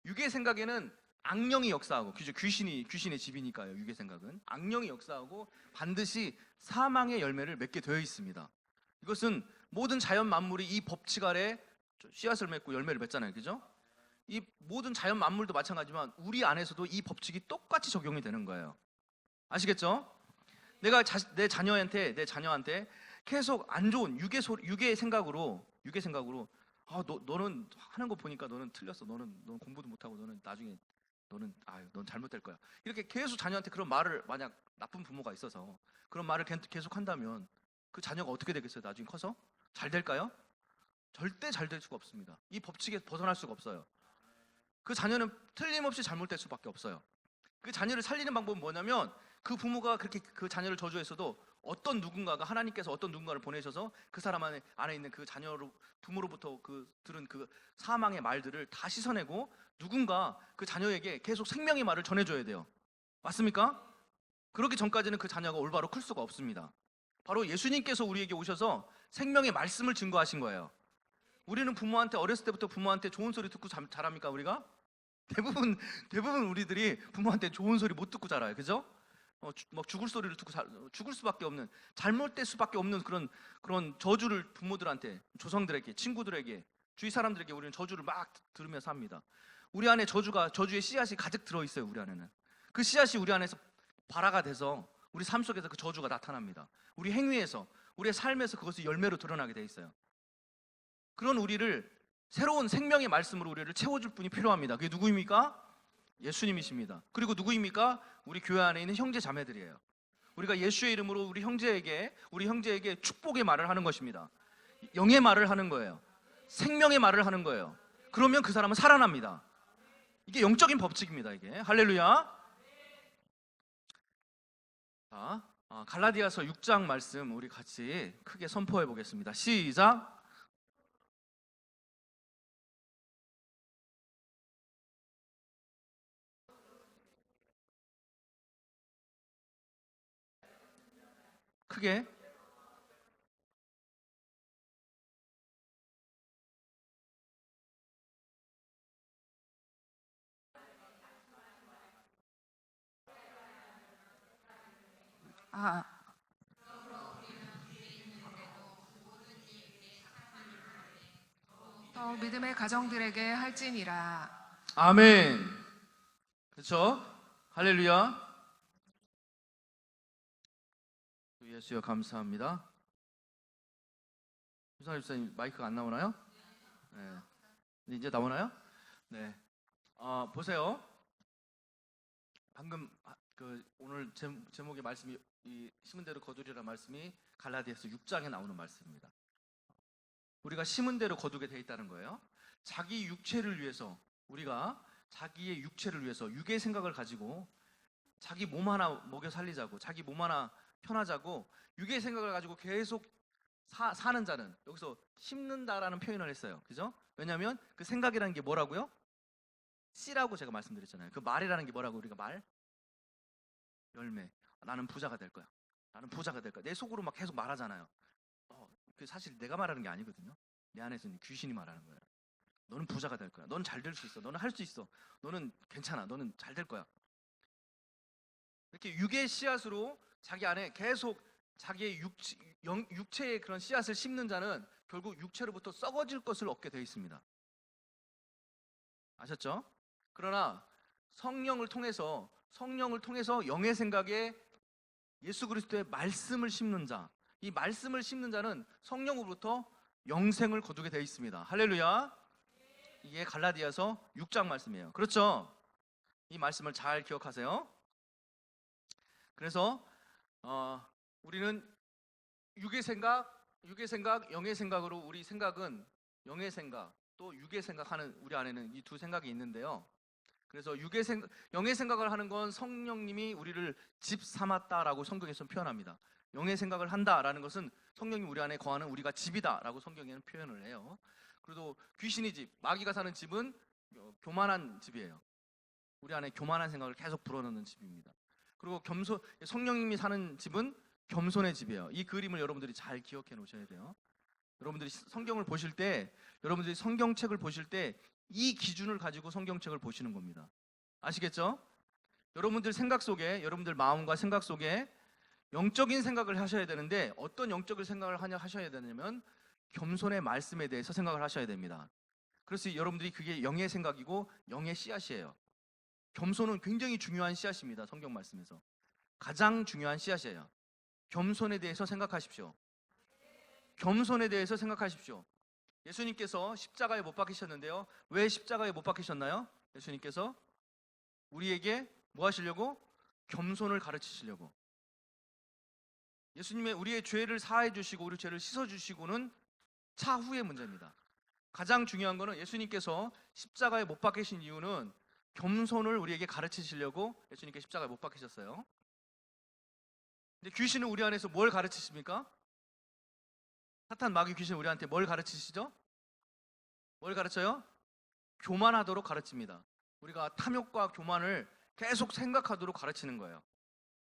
Speaker 6: 육의 생각에는 악령이 역사하고 귀신의 집이니까요. 육의 생각은 악령이 역사하고 반드시 사망의 열매를 맺게 되어 있습니다. 이것은 모든 자연 만물이 이 법칙 아래 씨앗을 맺고 열매를 맺잖아요. 그죠? 이 모든 자연 만물도 마찬가지지만 우리 안에서도 이 법칙이 똑같이 적용이 되는 거예요. 아시겠죠? 내가 내 자녀한테 계속 안 좋은 육의 생각으로 너는 하는 거 보니까 너는 틀렸어. 너는 공부도 못하고 너는 나중에 넌 잘못될 거야. 이렇게 계속 자녀한테 그런 말을, 만약 나쁜 부모가 있어서 그런 말을 계속 한다면 그 자녀가 어떻게 되겠어요? 나중에 커서 잘 될까요? 절대 잘 될 수가 없습니다. 이 법칙에 벗어날 수가 없어요. 그 자녀는 틀림없이 잘못될 수밖에 없어요. 그 자녀를 살리는 방법은 뭐냐면 그 부모가 그렇게 그 자녀를 저주했어도 하나님께서 어떤 누군가를 보내셔서 그 사람 안에 있는 그 부모로부터 들은 그 사망의 말들을 다 씻어내고 누군가 그 자녀에게 계속 생명의 말을 전해줘야 돼요. 맞습니까? 그렇기 전까지는 그 자녀가 올바로 클 수가 없습니다. 바로 예수님께서 우리에게 오셔서 생명의 말씀을 증거하신 거예요. 우리는 어렸을 때부터 부모한테 좋은 소리 듣고 자랍니까? 우리가? 대부분 우리들이 부모한테 좋은 소리 못 듣고 자라요. 그죠? 막 죽을 소리를 듣고 죽을 수밖에 없는, 잘못될 수밖에 없는 그런 저주를 부모들한테, 조상들에게, 친구들에게, 주위 사람들에게 우리는 저주를 막 들으면서 합니다. 우리 안에 저주의 씨앗이 가득 들어있어요. 우리 안에는 그 씨앗이 우리 안에서 발화가 돼서 우리 삶 속에서 그 저주가 나타납니다. 우리 행위에서, 우리의 삶에서 그것이 열매로 드러나게 돼 있어요. 그런 우리를 새로운 생명의 말씀으로 우리를 채워줄 분이 필요합니다. 그게 누구입니까? 예수님이십니다. 그리고 누구입니까? 우리 교회 안에 있는 형제 자매들이에요. 우리가 예수의 이름으로 우리 형제에게 축복의 말을 하는 것입니다. 영의 말을 하는 거예요. 생명의 말을 하는 거예요. 그러면 그 사람은 살아납니다. 이게 영적인 법칙입니다. 이게 할렐루야. 자, 갈라디아서 6장 말씀 우리 같이 크게 선포해 보겠습니다. 시작. 크게.
Speaker 7: 아, 믿음의 가정들에게 할지니라.
Speaker 6: 아멘. 그렇죠? 할렐루야. 주 예수여 감사합니다. 유상일 집사님 마이크가 안 나오나요? 네. 이제 나오나요? 네. 보세요. 방금 오늘 제목의 말씀이 이 심은 대로 거두리라 말씀이 갈라디아서 6장에 나오는 말씀입니다. 우리가 심은 대로 거두게 돼 있다는 거예요. 자기 육체를 위해서 우리가 자기의 육체를 위해서 육의 생각을 가지고 자기 몸 하나 먹여 살리자고 자기 몸 하나 편하자고 육의 생각을 가지고 계속 사는 자는 여기서 심는다라는 표현을 했어요. 그죠? 왜냐하면 그 생각이라는 게 뭐라고요? 씨라고 제가 말씀드렸잖아요. 그 말이라는 게 뭐라고 우리가 말? 열매. 나는 부자가 될 거야. 나는 부자가 될 거야. 내 속으로 막 계속 말하잖아요. 그 사실 내가 말하는 게 아니거든요. 내 안에서 있는 귀신이 말하는 거예요. 너는 부자가 될 거야. 너는 잘 될 수 있어. 너는 할 수 있어. 너는 괜찮아. 너는 잘 될 거야. 이렇게 육의 씨앗으로 자기 안에 계속 자기의 육체의 그런 씨앗을 심는 자는 결국 육체로부터 썩어질 것을 얻게 되어 있습니다. 아셨죠? 그러나 성령을 통해서 영의 생각에 예수 그리스도의 말씀을 심는 자, 이 말씀을 심는 자는 성령으로부터 영생을 거두게 되어 있습니다. 할렐루야. 이게 갈라디아서 6장 말씀이에요. 그렇죠? 이 말씀을 잘 기억하세요. 그래서 우리는 육의 생각, 영의 생각으로 우리 생각은 영의 생각, 또 육의 생각하는 우리 안에는 이 두 생각이 있는데요. 그래서 영의 생각을 하는 건 성령님이 우리를 집 삼았다라고 성경에서 표현합니다. 영의 생각을 한다라는 것은 성령이 우리 안에 거하는 우리가 집이다라고 성경에는 표현을 해요. 그래도 귀신의 집, 마귀가 사는 집은 교만한 집이에요. 우리 안에 교만한 생각을 계속 불어넣는 집입니다. 그리고 성령님이 사는 집은 겸손의 집이에요. 이 그림을 여러분들이 잘 기억해 놓으셔야 돼요. 여러분들이 성경을 보실 때, 여러분들이 성경책을 보실 때 이 기준을 가지고 성경책을 보시는 겁니다. 아시겠죠? 여러분들 생각 속에, 여러분들 마음과 생각 속에 영적인 생각을 하셔야 되는데 어떤 영적인 생각을 하셔야 되냐면 겸손의 말씀에 대해서 생각을 하셔야 됩니다. 그래서 여러분들이 그게 영의 생각이고 영의 씨앗이에요. 겸손은 굉장히 중요한 씨앗입니다. 성경 말씀에서 가장 중요한 씨앗이에요. 겸손에 대해서 생각하십시오. 겸손에 대해서 생각하십시오. 예수님께서 십자가에 못 박히셨는데요. 왜 십자가에 못 박히셨나요? 예수님께서 우리에게 뭐 하시려고? 겸손을 가르치시려고. 예수님의 우리의 죄를 사해 주시고 우리 죄를 씻어 주시고는 차후의 문제입니다. 가장 중요한 거는 예수님께서 십자가에 못 박히신 이유는 겸손을 우리에게 가르치시려고 예수님께 십자가에 못 박히셨어요. 근데 귀신은 우리 안에서 뭘 가르치십니까? 사탄 마귀 귀신 우리한테 뭘 가르치시죠? 뭘 가르쳐요? 교만하도록 가르칩니다. 우리가 탐욕과 교만을 계속 생각하도록 가르치는 거예요.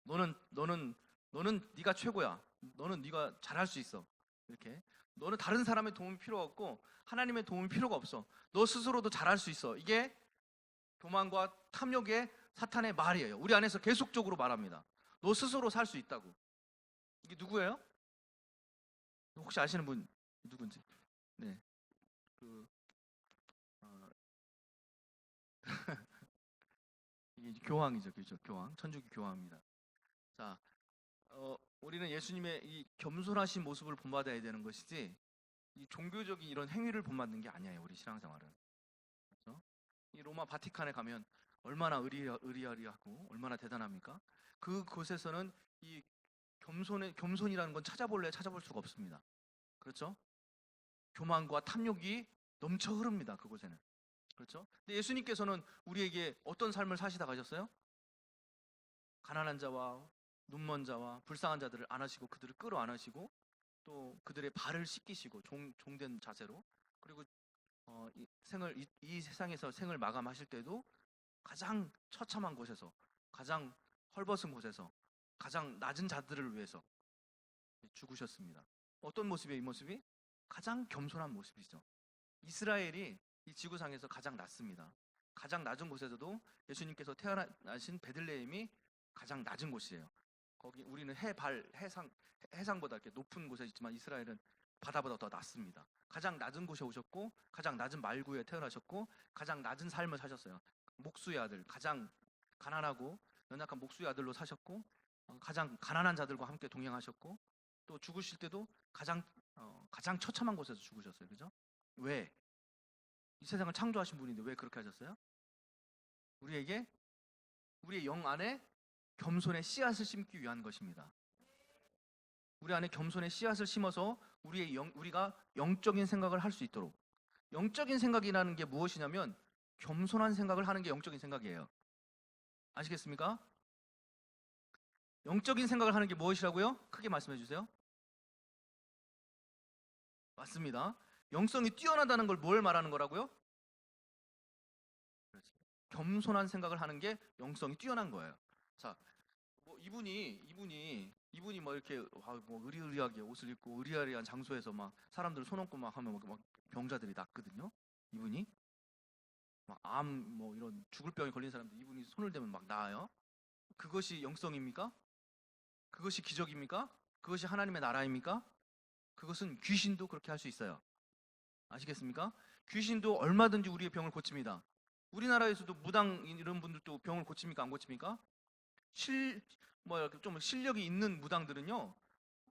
Speaker 6: 너는 네가 최고야. 너는 네가 잘할 수 있어. 이렇게. 너는 다른 사람의 도움이 필요 없고 하나님의 도움이 필요가 없어. 너 스스로도 잘할 수 있어. 이게 교만과 탐욕의 사탄의 말이에요. 우리 안에서 계속적으로 말합니다. 너 스스로 살 수 있다고. 이게 누구예요? 혹시 아시는 분 누군지? 네, 이게 교황이죠, 그죠? 교황, 천주교 교황입니다. 자, 우리는 예수님의 이 겸손하신 모습을 본받아야 되는 것이지 이 종교적인 이런 행위를 본받는 게 아니에요. 우리 신앙생활은. 그렇죠? 이 로마 바티칸에 가면 얼마나 의리하고 얼마나 대단합니까? 그곳에서는 이 겸손이라는 건 찾아볼 수가 없습니다. 그렇죠? 교만과 탐욕이 넘쳐 흐릅니다. 그곳에는. 그렇죠? 근데 예수님께서는 우리에게 어떤 삶을 사시다 가셨어요? 가난한 자와 눈먼 자와 불쌍한 자들을 안으시고 그들을 끌어안으시고 또 그들의 발을 씻기시고 종된 자세로, 그리고 이 세상에서 생을 마감하실 때도 가장 처참한 곳에서, 가장 헐벗은 곳에서, 가장 낮은 자들을 위해서 죽으셨습니다. 어떤 모습이에요? 이 모습이 가장 겸손한 모습이죠. 이스라엘이 이 지구상에서 가장 낮습니다. 가장 낮은 곳에서도 예수님께서 태어나신 베들레헴이 가장 낮은 곳이에요. 거기 우리는 해상보다 이렇게 높은 곳에 있지만 이스라엘은 바다보다 더 낮습니다. 가장 낮은 곳에 오셨고 가장 낮은 말구에 태어나셨고 가장 낮은 삶을 사셨어요. 목수의 아들, 가장 가난하고 연약한 목수의 아들로 사셨고 가장 가난한 자들과 함께 동행하셨고 또 죽으실 때도 가장 처참한 곳에서 죽으셨어요. 그죠? 왜? 이 세상을 창조하신 분인데 왜 그렇게 하셨어요? 우리에게 우리의 영 안에 겸손의 씨앗을 심기 위한 것입니다. 우리 안에 겸손의 씨앗을 심어서 우리가 영적인 생각을 할 수 있도록. 영적인 생각이라는 게 무엇이냐면 겸손한 생각을 하는 게 영적인 생각이에요. 아시겠습니까? 영적인 생각을 하는 게 무엇이라고요? 크게 말씀해 주세요. 맞습니다. 영성이 뛰어나다는 걸 뭘 말하는 거라고요? 그렇지. 겸손한 생각을 하는 게 영성이 뛰어난 거예요. 자, 뭐 이분이 뭐 이렇게 뭐 의리의리하게 옷을 입고 의리의리한 장소에서 막 사람들 손 얹고 막 하면 막 병자들이 낫거든요. 이분이 막 암 뭐 이런 죽을 병에 걸린 사람들 이분이 손을 대면 막 나아요. 그것이 영성입니까? 그것이 기적입니까? 그것이 하나님의 나라입니까? 그것은 귀신도 그렇게 할 수 있어요. 아시겠습니까? 귀신도 얼마든지 우리의 병을 고칩니다. 우리나라에서도 무당 이런 분들도 병을 고칩니까? 안 고칩니까? 좀 실력이 있는 무당들은요,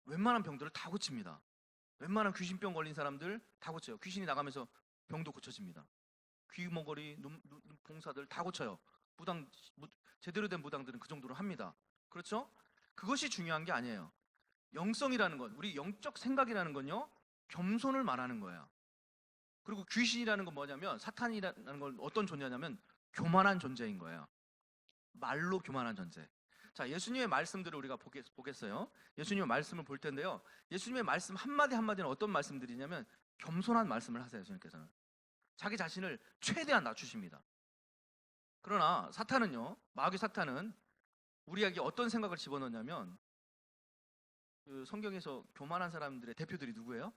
Speaker 6: 웬만한 병들을 다 고칩니다. 웬만한 귀신병 걸린 사람들 다 고쳐요. 귀신이 나가면서 병도 고쳐집니다. 귀머거리, 봉사들 다 고쳐요. 제대로 된 무당들은 그 정도로 합니다. 그렇죠? 그것이 중요한 게 아니에요. 영성이라는 건, 우리 영적 생각이라는 건요, 겸손을 말하는 거예요. 그리고 귀신이라는 건 뭐냐면, 사탄이라는 건 어떤 존재냐면 교만한 존재인 거예요. 말로 교만한 존재. 자, 예수님의 말씀들을 우리가 보겠어요. 예수님의 말씀을 볼 텐데요, 예수님의 말씀 한마디 한마디는 어떤 말씀들이냐면 겸손한 말씀을 하세요. 예수님께서는 자기 자신을 최대한 낮추십니다. 그러나 사탄은요, 마귀 사탄은 우리에게 어떤 생각을 집어넣냐면, 그 성경에서 교만한 사람들의 대표들이 누구예요?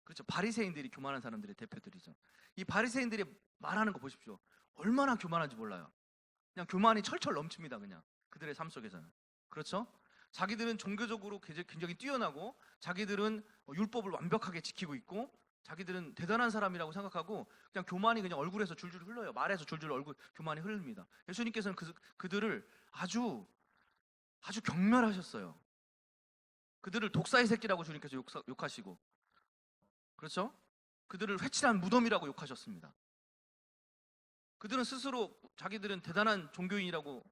Speaker 6: 그렇죠. 바리새인들이 교만한 사람들의 대표들이죠. 이 바리새인들이 말하는 거 보십시오. 얼마나 교만한지 몰라요. 그냥 교만이 철철 넘칩니다. 그냥 그들의 삶 속에서는. 그렇죠? 자기들은 종교적으로 굉장히 뛰어나고 자기들은 율법을 완벽하게 지키고 있고 자기들은 대단한 사람이라고 생각하고 그냥 교만이 그냥 얼굴에서 줄줄 흘러요. 말에서 줄줄 교만이 흐릅니다. 예수님께서는 그들을 아주 경멸하셨어요. 그들을 독사의 새끼라고 주님께서 욕하시고, 그렇죠? 그들을 회칠한 무덤이라고 욕하셨습니다. 그들은 스스로 자기들은 대단한 종교인이라고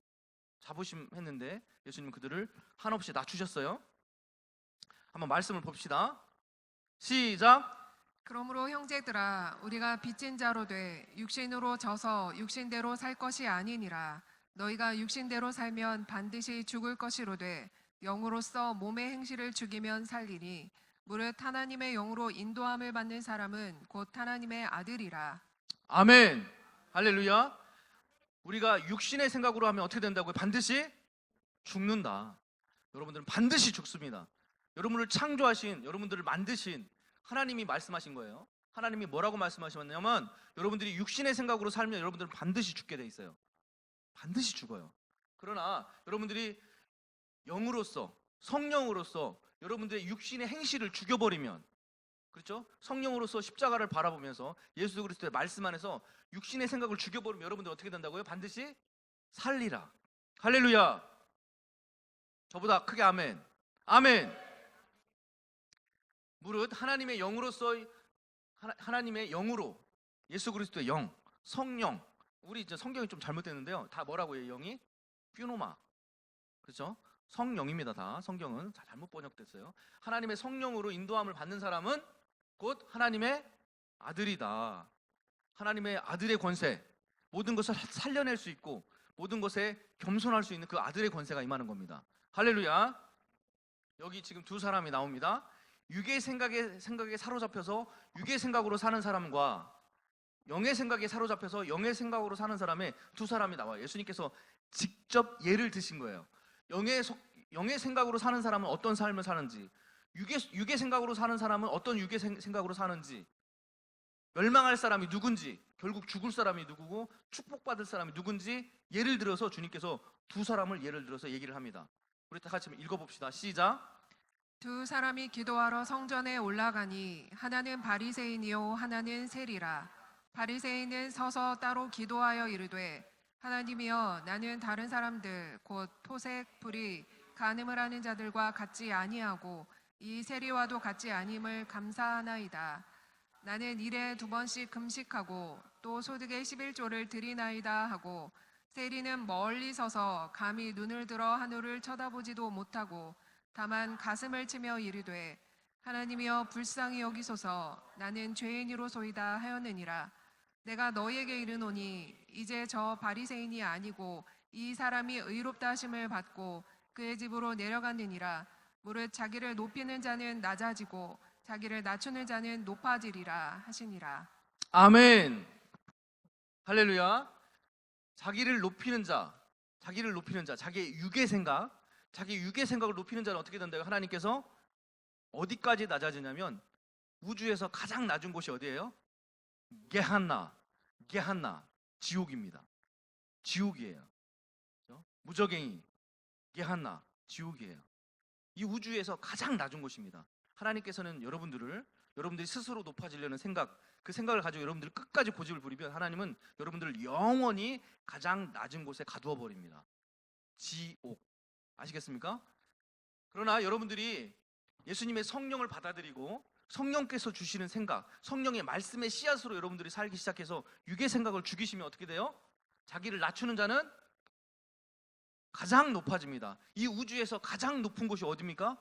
Speaker 6: 자부심했는데 예수님은 그들을 한없이 낮추셨어요. 한번 말씀을 봅시다. 시작.
Speaker 7: 그러므로 형제들아, 우리가 빚진 자로 돼 육신으로 져서 육신대로 살 것이 아니니라. 너희가 육신대로 살면 반드시 죽을 것이로되 영으로서 몸의 행실을 죽이면 살리니 무릇 하나님의 영으로 인도함을 받는 사람은 곧 하나님의 아들이라.
Speaker 6: 아멘. 할렐루야. 우리가 육신의 생각으로 하면 어떻게 된다고요? 반드시 죽는다. 여러분들은 반드시 죽습니다. 여러분을 창조하신, 여러분들을 만드신 하나님이 말씀하신 거예요. 하나님이 뭐라고 말씀하셨냐면 여러분들이 육신의 생각으로 살면 여러분들은 반드시 죽게 돼 있어요. 반드시 죽어요. 그러나 여러분들이 영으로서, 성령으로서 여러분들의 육신의 행실을 죽여버리면, 그렇죠? 성령으로서 십자가를 바라보면서 예수 그리스도의 말씀 안에서 육신의 생각을 죽여버리면 여러분들 어떻게 된다고요? 반드시 살리라. 할렐루야. 저보다 크게 아멘. 아멘. 무릇 하나님의 영으로서 하나님의 영으로 예수 그리스도의 영, 성령. 우리 이제 성경이 좀 잘못됐는데요. 다 뭐라고 해요? 영이 퓨노마. 그렇죠? 성령입니다. 다 성경은 잘못 번역됐어요. 하나님의 성령으로 인도함을 받는 사람은 곧 하나님의 아들이다. 하나님의 아들의 권세, 모든 것을 살려낼 수 있고 모든 것에 겸손할 수 있는 그 아들의 권세가 임하는 겁니다. 할렐루야. 여기 지금 두 사람이 나옵니다. 육의 생각에 사로잡혀서 육의 생각으로 사는 사람과 영의 생각에 사로잡혀서 영의 생각으로 사는 사람의 두 사람이 나와요. 예수님께서 직접 예를 드신 거예요. 영의 생각으로 사는 사람은 어떤 삶을 사는지, 육의 생각으로 사는 사람은 어떤 육의 생각으로 사는지, 멸망할 사람이 누군지, 결국 죽을 사람이 누구고 축복받을 사람이 누군지 예를 들어서 주님께서 두 사람을 예를 들어서 얘기를 합니다. 우리 다 같이 읽어봅시다. 시작.
Speaker 7: 두 사람이 기도하러 성전에 올라가니 하나는 바리새인이요 하나는 세리라. 바리새인은 서서 따로 기도하여 이르되 하나님이여 나는 다른 사람들 곧 토색, 불의, 간음을 하는 자들과 같지 아니하고 이 세리와도 같지 아님을 감사하나이다. 나는 일에 2번씩 금식하고 또 소득의 11조를 드리나이다 하고 세리는 멀리 서서 감히 눈을 들어 하늘을 쳐다보지도 못하고 다만 가슴을 치며 이르되 하나님이여 불쌍히 여기소서 나는 죄인이로소이다 하였느니라. 내가 너희에게 이르노니 이제 저 바리새인이 아니고 이 사람이 의롭다 하심을 받고 그의 집으로 내려갔느니라. 무릇 자기를 높이는 자는 낮아지고 자기를 낮추는 자는 높아지리라 하시니라.
Speaker 6: 아멘. 할렐루야. 자기를 높이는 자, 자기의 육의 생각을 높이는 자는 어떻게 된다고? 하나님께서 어디까지 낮아지냐면 우주에서 가장 낮은 곳이 어디예요? 게한나, 지옥입니다. 지옥이에요. 그렇죠? 무저갱이, 게한나, 지옥이에요. 이 우주에서 가장 낮은 곳입니다. 하나님께서는 여러분들이 스스로 높아지려는 생각, 그 생각을 가지고 여러분들이 끝까지 고집을 부리면 하나님은 여러분들을 영원히 가장 낮은 곳에 가두어 버립니다. 지옥. 아시겠습니까? 그러나 여러분들이 예수님의 성령을 받아들이고 성령께서 주시는 생각, 성령의 말씀의 씨앗으로 여러분들이 살기 시작해서 육의 생각을 죽이시면 어떻게 돼요? 자기를 낮추는 자는 가장 높아집니다. 이 우주에서 가장 높은 곳이 어디입니까?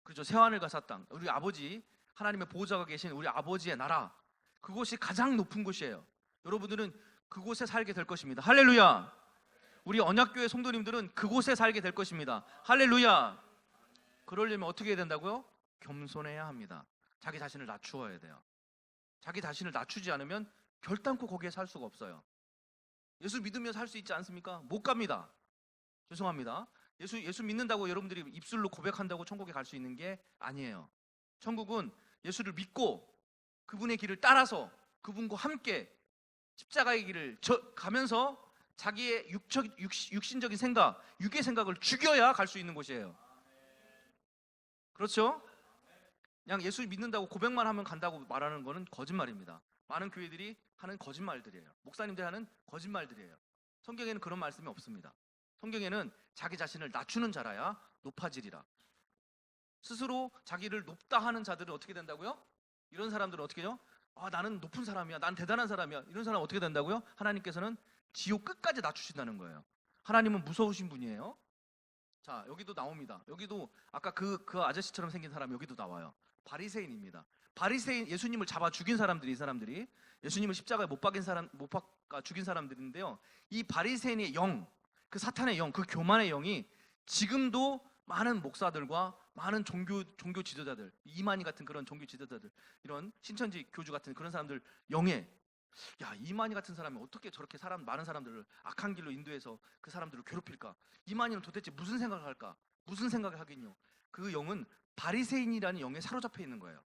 Speaker 6: 그렇죠. 새하늘과 새 땅. 우리 아버지, 하나님의 보호자가 계신 우리 아버지의 나라, 그곳이 가장 높은 곳이에요. 여러분들은 그곳에 살게 될 것입니다. 할렐루야. 우리 언약교회 성도님들은 그곳에 살게 될 것입니다. 할렐루야. 그러려면 어떻게 해야 된다고요? 겸손해야 합니다. 자기 자신을 낮추어야 돼요. 자기 자신을 낮추지 않으면 결단코 거기에 살 수가 없어요. 예수 믿으며 살 수 있지 않습니까? 못 갑니다. 죄송합니다. 예수 믿는다고 여러분들이 입술로 고백한다고 천국에 갈 수 있는 게 아니에요. 천국은 예수를 믿고 그분의 길을 따라서 그분과 함께 십자가의 길을 가면서 자기의 육신적인 생각, 육의 생각을 죽여야 갈 수 있는 곳이에요. 그렇죠? 그냥 예수 믿는다고 고백만 하면 간다고 말하는 거는 거짓말입니다. 많은 교회들이 하는 거짓말들이에요. 목사님들이 하는 거짓말들이에요. 성경에는 그런 말씀이 없습니다. 성경에는 자기 자신을 낮추는 자라야 높아지리라. 스스로 자기를 높다 하는 자들은 어떻게 된다고요? 이런 사람들은 어떻게 해요? 나는 높은 사람이야, 난 대단한 사람이야, 이런 사람은 어떻게 된다고요? 하나님께서는 지옥 끝까지 낮추신다는 거예요. 하나님은 무서우신 분이에요. 자, 여기도 나옵니다. 여기도 아까 그 아저씨처럼 생긴 사람이 여기도 나와요. 바리새인입니다. 바리새인, 예수님을 잡아 죽인 사람들이, 이 사람들이 예수님을 십자가에 못 박아 죽인 사람들인데요. 이 바리새인의 영, 그 사탄의 영, 그 교만의 영이 지금도 많은 목사들과 많은 종교 지도자들, 이만희 같은 그런 종교 지도자들, 이런 신천지 교주 같은 그런 사람들 영에, 야, 이만희 같은 사람이 어떻게 저렇게 많은 사람들을 악한 길로 인도해서 그 사람들을 괴롭힐까? 이만희는 도대체 무슨 생각을 할까? 무슨 생각을 하긴요? 그 영은 바리새인이라는 영에 사로잡혀 있는 거예요.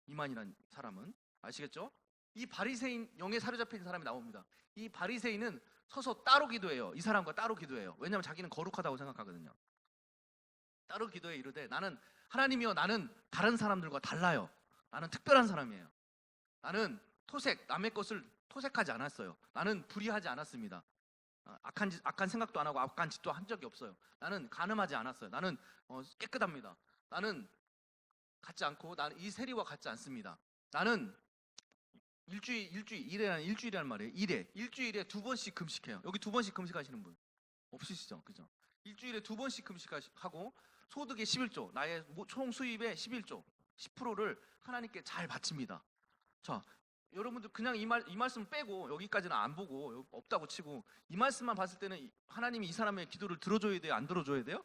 Speaker 6: 이만희라는 사람은. 아시겠죠? 이 바리새인 영에 사로잡혀 있는 사람이 나옵니다. 이 바리새인은 서서 따로 기도해요. 이 사람과 따로 기도해요. 왜냐하면 자기는 거룩하다고 생각하거든요. 따로 기도해 이르되 나는, 하나님이여, 나는 다른 사람들과 달라요. 나는 특별한 사람이에요. 나는 남의 것을 토색하지 않았어요. 나는 불의하지 않았습니다. 악한 생각도 안 하고 악한 짓도 한 적이 없어요. 나는 간음하지 않았어요. 나는 깨끗합니다. 나는 같지 않고 나는 이 세리와 같지 않습니다. 나는 일주일이란 말이에요. 일주일에 2번씩 금식해요. 여기 2번씩 금식하시는 분 없으시죠? 그죠? 일주일에 2번씩 금식하고 소득의 11조, 나의 총 수입의 11조, 10%를 하나님께 잘 바칩니다. 자, 여러분들 그냥 이 말씀 빼고 여기까지는 안 보고 여기 없다고 치고 이 말씀만 봤을 때는 하나님이 이 사람의 기도를 들어줘야 돼요? 안 들어줘야 돼요?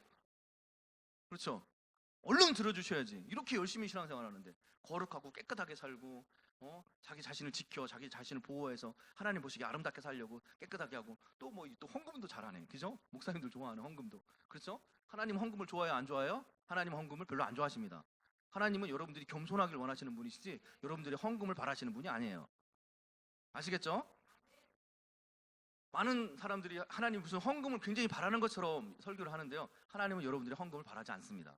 Speaker 6: 그렇죠? 얼른 들어주셔야지. 이렇게 열심히 신앙생활 하는데 거룩하고 깨끗하게 살고 자기 자신을 지켜 자기 자신을 보호해서 하나님 보시기에 아름답게 살려고 깨끗하게 하고 또 또 헌금도 잘하네. 그죠? 목사님들 좋아하는 헌금도. 그렇죠? 하나님 헌금을 좋아해요? 안 좋아해요? 하나님 헌금을 별로 안 좋아하십니다. 하나님은 여러분들이 겸손하길 원하시는 분이시지 여러분들이 헌금을 바라시는 분이 아니에요. 아시겠죠? 많은 사람들이 하나님 무슨 헌금을 굉장히 바라는 것처럼 설교를 하는데요. 하나님은 여러분들이 헌금을 바라지 않습니다.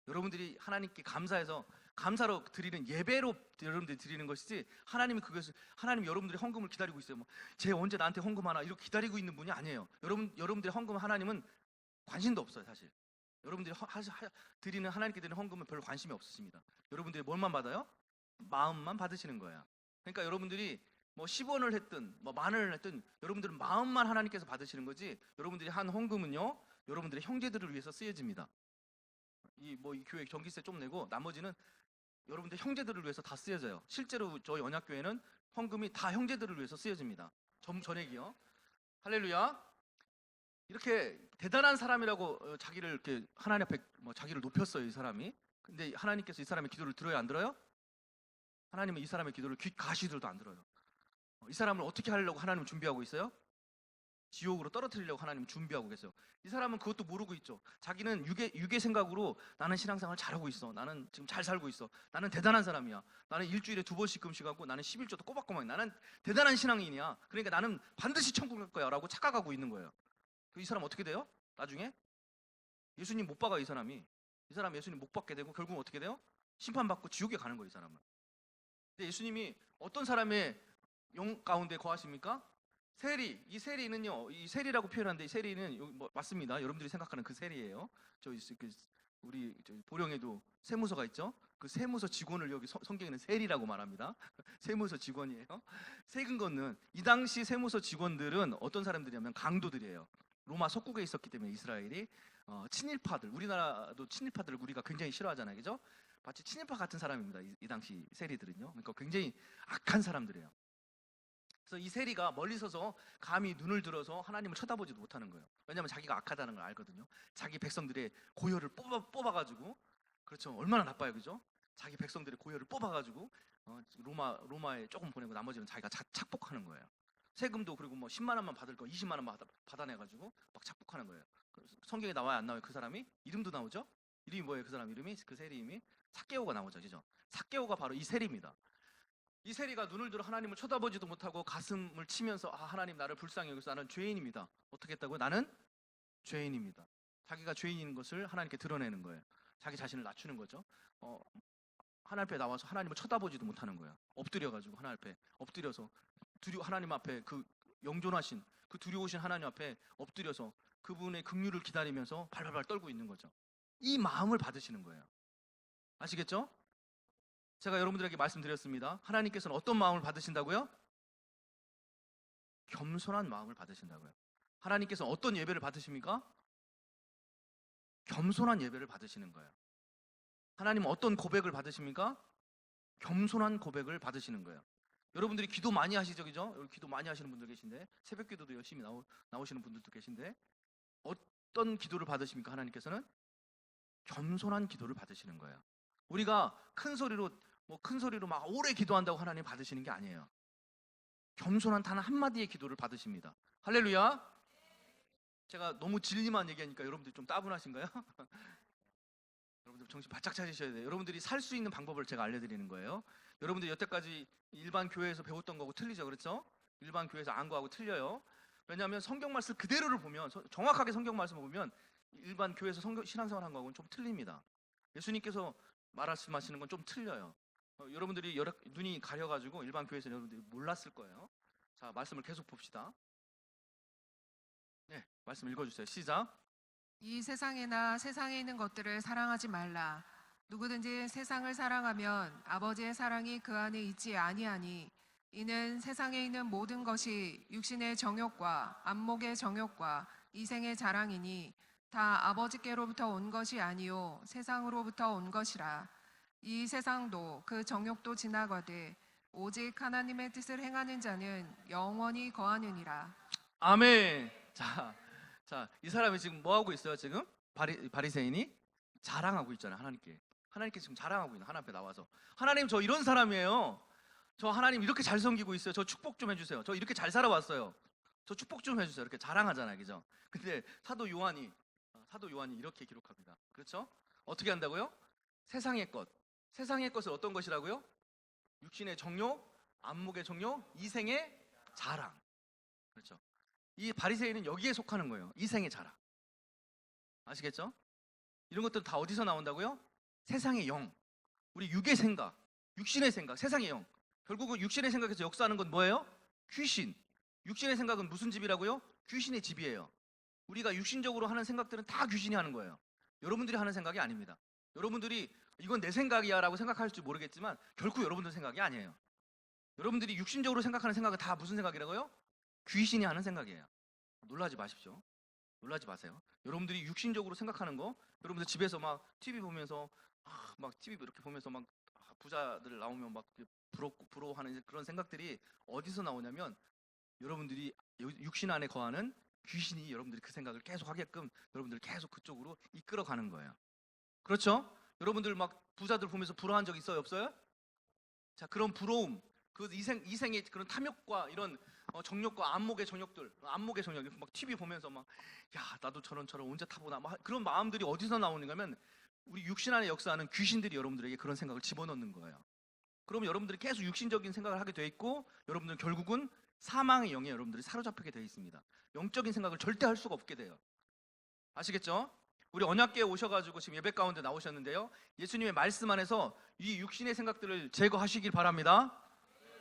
Speaker 6: 여러분들이 하나님께 감사해서 감사로 드리는 예배로 여러분들이 드리는 것이지 하나님이 하나님 여러분들이 헌금을 기다리고 있어요. 쟤 언제 나한테 헌금하나 이렇게 기다리고 있는 분이 아니에요. 여러분들의 헌금 하나님은 관심도 없어요. 사실 여러분들이 드리는 하나님께 드리는 헌금은 별로 관심이 없으십니다. 여러분들이 뭘만 받아요? 마음만 받으시는 거예요. 그러니까 여러분들이 10원을 했든 만 원을 했든 여러분들은 마음만 하나님께서 받으시는 거지 여러분들이 한 헌금은요 여러분들의 형제들을 위해서 쓰여집니다. 이 교회 전기세 좀 내고 나머지는 여러분들 형제들을 위해서 다 쓰여져요. 실제로 저희 언약교회는 헌금이 다 형제들을 위해서 쓰여집니다. 전액이요. 할렐루야. 이렇게 대단한 사람이라고 자기를 이렇게 하나님 앞에 자기를 높였어요. 이 사람이. 근데 하나님께서 이 사람의 기도를 들어요? 안 들어요? 하나님은 이 사람의 기도를 귓가시들도 안 들어요. 이 사람을 어떻게 하려고 하나님은 준비하고 있어요? 지옥으로 떨어뜨리려고 하나님은 준비하고 계세요. 이 사람은 그것도 모르고 있죠. 자기는 육의 생각으로 나는 신앙생활 잘하고 있어. 나는 지금 잘 살고 있어. 나는 대단한 사람이야. 나는 일주일에 2번씩 금식하고 나는 11조도 꼬박꼬박. 나는 대단한 신앙인이야. 그러니까 나는 반드시 천국 갈 거야 라고 착각하고 있는 거예요. 이 사람 어떻게 돼요? 나중에 예수님 못 박아. 이 사람 예수님 못 받게 되고 결국은 어떻게 돼요? 심판받고 지옥에 가는 거예요. 이 사람은. 근데 예수님이 어떤 사람의 영 가운데 거하십니까? 세리. 이 세리는요, 이 세리라고 표현하는데 이 세리는 맞습니다. 여러분들이 생각하는 그 세리예요. 우리 보령에도 세무서가 있죠. 그 세무서 직원을 여기 성경에는 세리라고 말합니다. 세무서 직원이에요. 세금 걷는 이 당시 세무서 직원들은 어떤 사람들이냐면 강도들이에요. 로마 속국에 있었기 때문에 이스라엘이 친일파들, 우리나라도 친일파들을 우리가 굉장히 싫어하잖아요, 그죠? 마치 친일파 같은 사람입니다. 이 당시 세리들은요. 그러니까 굉장히 악한 사람들이에요. 그래서 이 세리가 멀리 서서 감히 눈을 들어서 하나님을 쳐다보지도 못하는 거예요. 왜냐하면 자기가 악하다는 걸 알거든요. 자기 백성들의 고혈을 뽑아가지고, 그렇죠? 얼마나 나빠요, 그죠? 자기 백성들의 고혈을 뽑아가지고 로마에 조금 보내고 나머지는 자기가 착복하는 거예요. 세금도 그리고 10만 원만 받을 거 20만 원만 받아내가지고 막 착복하는 거예요. 성경에 나와요, 안 나와요? 그 사람이 이름도 나오죠? 이름이 뭐예요? 그 사람 이름이, 그 세리 이름이 삭개오가 나오죠, 그죠? 삭개오가 바로 이 세리입니다. 이 세리가 눈을 들어 하나님을 쳐다보지도 못하고 가슴을 치면서 하나님 나를 불쌍히 여기서 나는 죄인입니다. 어떻게 했다고요? 나는 죄인입니다. 자기가 죄인인 것을 하나님께 드러내는 거예요. 자기 자신을 낮추는 거죠. 하나님 앞에 나와서 하나님을 쳐다보지도 못하는 거예요. 엎드려가지고 하나님 앞에 엎드려서 하나님 앞에 그 영존하신 그 두려우신 하나님 앞에 엎드려서 그분의 긍휼을 기다리면서 발발발 떨고 있는 거죠. 이 마음을 받으시는 거예요. 아시겠죠? 제가 여러분들에게 말씀드렸습니다. 하나님께서는 어떤 마음을 받으신다고요? 겸손한 마음을 받으신다고요. 하나님께서는 어떤 예배를 받으십니까? 겸손한 예배를 받으시는 거예요. 하나님은 어떤 고백을 받으십니까? 겸손한 고백을 받으시는 거예요. 여러분들이 기도 많이 하시죠, 그죠? 여기 기도 많이 하시는 분들 계신데 새벽 기도도 열심히 나오시는 분들도 계신데 어떤 기도를 받으십니까? 하나님께서는 겸손한 기도를 받으시는 거예요. 우리가 큰 소리로 막 오래 기도한다고 하나님 받으시는 게 아니에요. 겸손한 단 한마디의 기도를 받으십니다. 할렐루야. 제가 너무 진리만 얘기하니까 여러분들이 좀 따분하신가요? 여러분들 정신 바짝 차리셔야 돼요. 여러분들이 살 수 있는 방법을 제가 알려드리는 거예요. 여러분들 여태까지 일반 교회에서 배웠던 거하고 틀리죠, 그렇죠? 일반 교회에서 안 거하고 틀려요. 왜냐하면 성경 말씀 그대로를 보면, 정확하게 성경 말씀을 보면 일반 교회에서 신앙생활 한 거하고는 좀 틀립니다. 예수님께서 말씀하시는 건 좀 틀려요. 여러분들이 눈이 가려가지고 일반 교회에서 여러분들이 몰랐을 거예요. 자, 말씀을 계속 봅시다. 네, 말씀 읽어주세요. 시작.
Speaker 7: 이 세상이나 세상에 있는 것들을 사랑하지 말라. 누구든지 세상을 사랑하면 아버지의 사랑이 그 안에 있지 아니하니 이는 세상에 있는 모든 것이 육신의 정욕과 안목의 정욕과 이생의 자랑이니 다 아버지께로부터 온 것이 아니요 세상으로부터 온 것이라. 이 세상도 그 정욕도 지나가되 오직 하나님의 뜻을 행하는 자는 영원히 거하느니라.
Speaker 6: 아멘. 자, 이 사람이 지금 뭐 하고 있어요? 지금 바리새인이 자랑하고 있잖아요. 하나님께 지금 자랑하고 있는 하나님 앞에 나와서 하나님 저 이런 사람이에요. 저 하나님 이렇게 잘 섬기고 있어요. 저 축복 좀 해주세요. 저 이렇게 잘 살아왔어요. 저 축복 좀 해주세요. 이렇게 자랑하잖아요, 그죠? 근데 사도 요한이 이렇게 기록합니다. 그렇죠? 어떻게 한다고요? 세상의 것을 어떤 것이라고요? 육신의 정욕, 안목의 정욕, 이생의 자랑. 그렇죠? 이 바리새인은 여기에 속하는 거예요. 이생의 자랑. 아시겠죠? 이런 것들 다 어디서 나온다고요? 세상의 영. 우리 육의 생각, 육신의 생각, 세상의 영. 결국은 육신의 생각에서 역사하는 건 뭐예요? 귀신. 육신의 생각은 무슨 집이라고요? 귀신의 집이에요. 우리가 육신적으로 하는 생각들은 다 귀신이 하는 거예요. 여러분들이 하는 생각이 아닙니다. 여러분들이 이건 내 생각이야 라고 생각할지 모르겠지만 결코 여러분들 생각이 아니에요. 여러분들이 육신적으로 생각하는 생각은 다 무슨 생각이라고요? 귀신이 하는 생각이에요. 놀라지 마십시오. 놀라지 마세요. 여러분들이 육신적으로 생각하는 거, 여러분들 집에서 막 TV 보면서 막 TV 이렇게 보면서 막 부자들 나오면 막 부러워하는 그런 생각들이 어디서 나오냐면 여러분들이 육신 안에 거하는 귀신이 여러분들이 그 생각을 계속 하게끔 여러분들 계속 그쪽으로 이끌어가는 거예요. 그렇죠? 여러분들 막 부자들 보면서 부러워한 적 있어요? 없어요? 자, 그런 부러움, 그 이생의 그런 탐욕과 이런 정욕과 안목의 정욕들, 안목의 정욕, 막 TV 보면서 막 야 나도 저런 언제 타보나 막 그런 마음들이 어디서 나오는가면 우리 육신 안에 역사하는 귀신들이 여러분들에게 그런 생각을 집어넣는 거예요. 그러면 여러분들이 계속 육신적인 생각을 하게 돼 있고 여러분들은 결국은 사망의 영에 여러분들이 사로잡히게 돼 있습니다. 영적인 생각을 절대 할 수가 없게 돼요. 아시겠죠? 우리 언약궤에 오셔가지고 지금 예배 가운데 나오셨는데요. 예수님의 말씀 안에서 이 육신의 생각들을 제거하시길 바랍니다.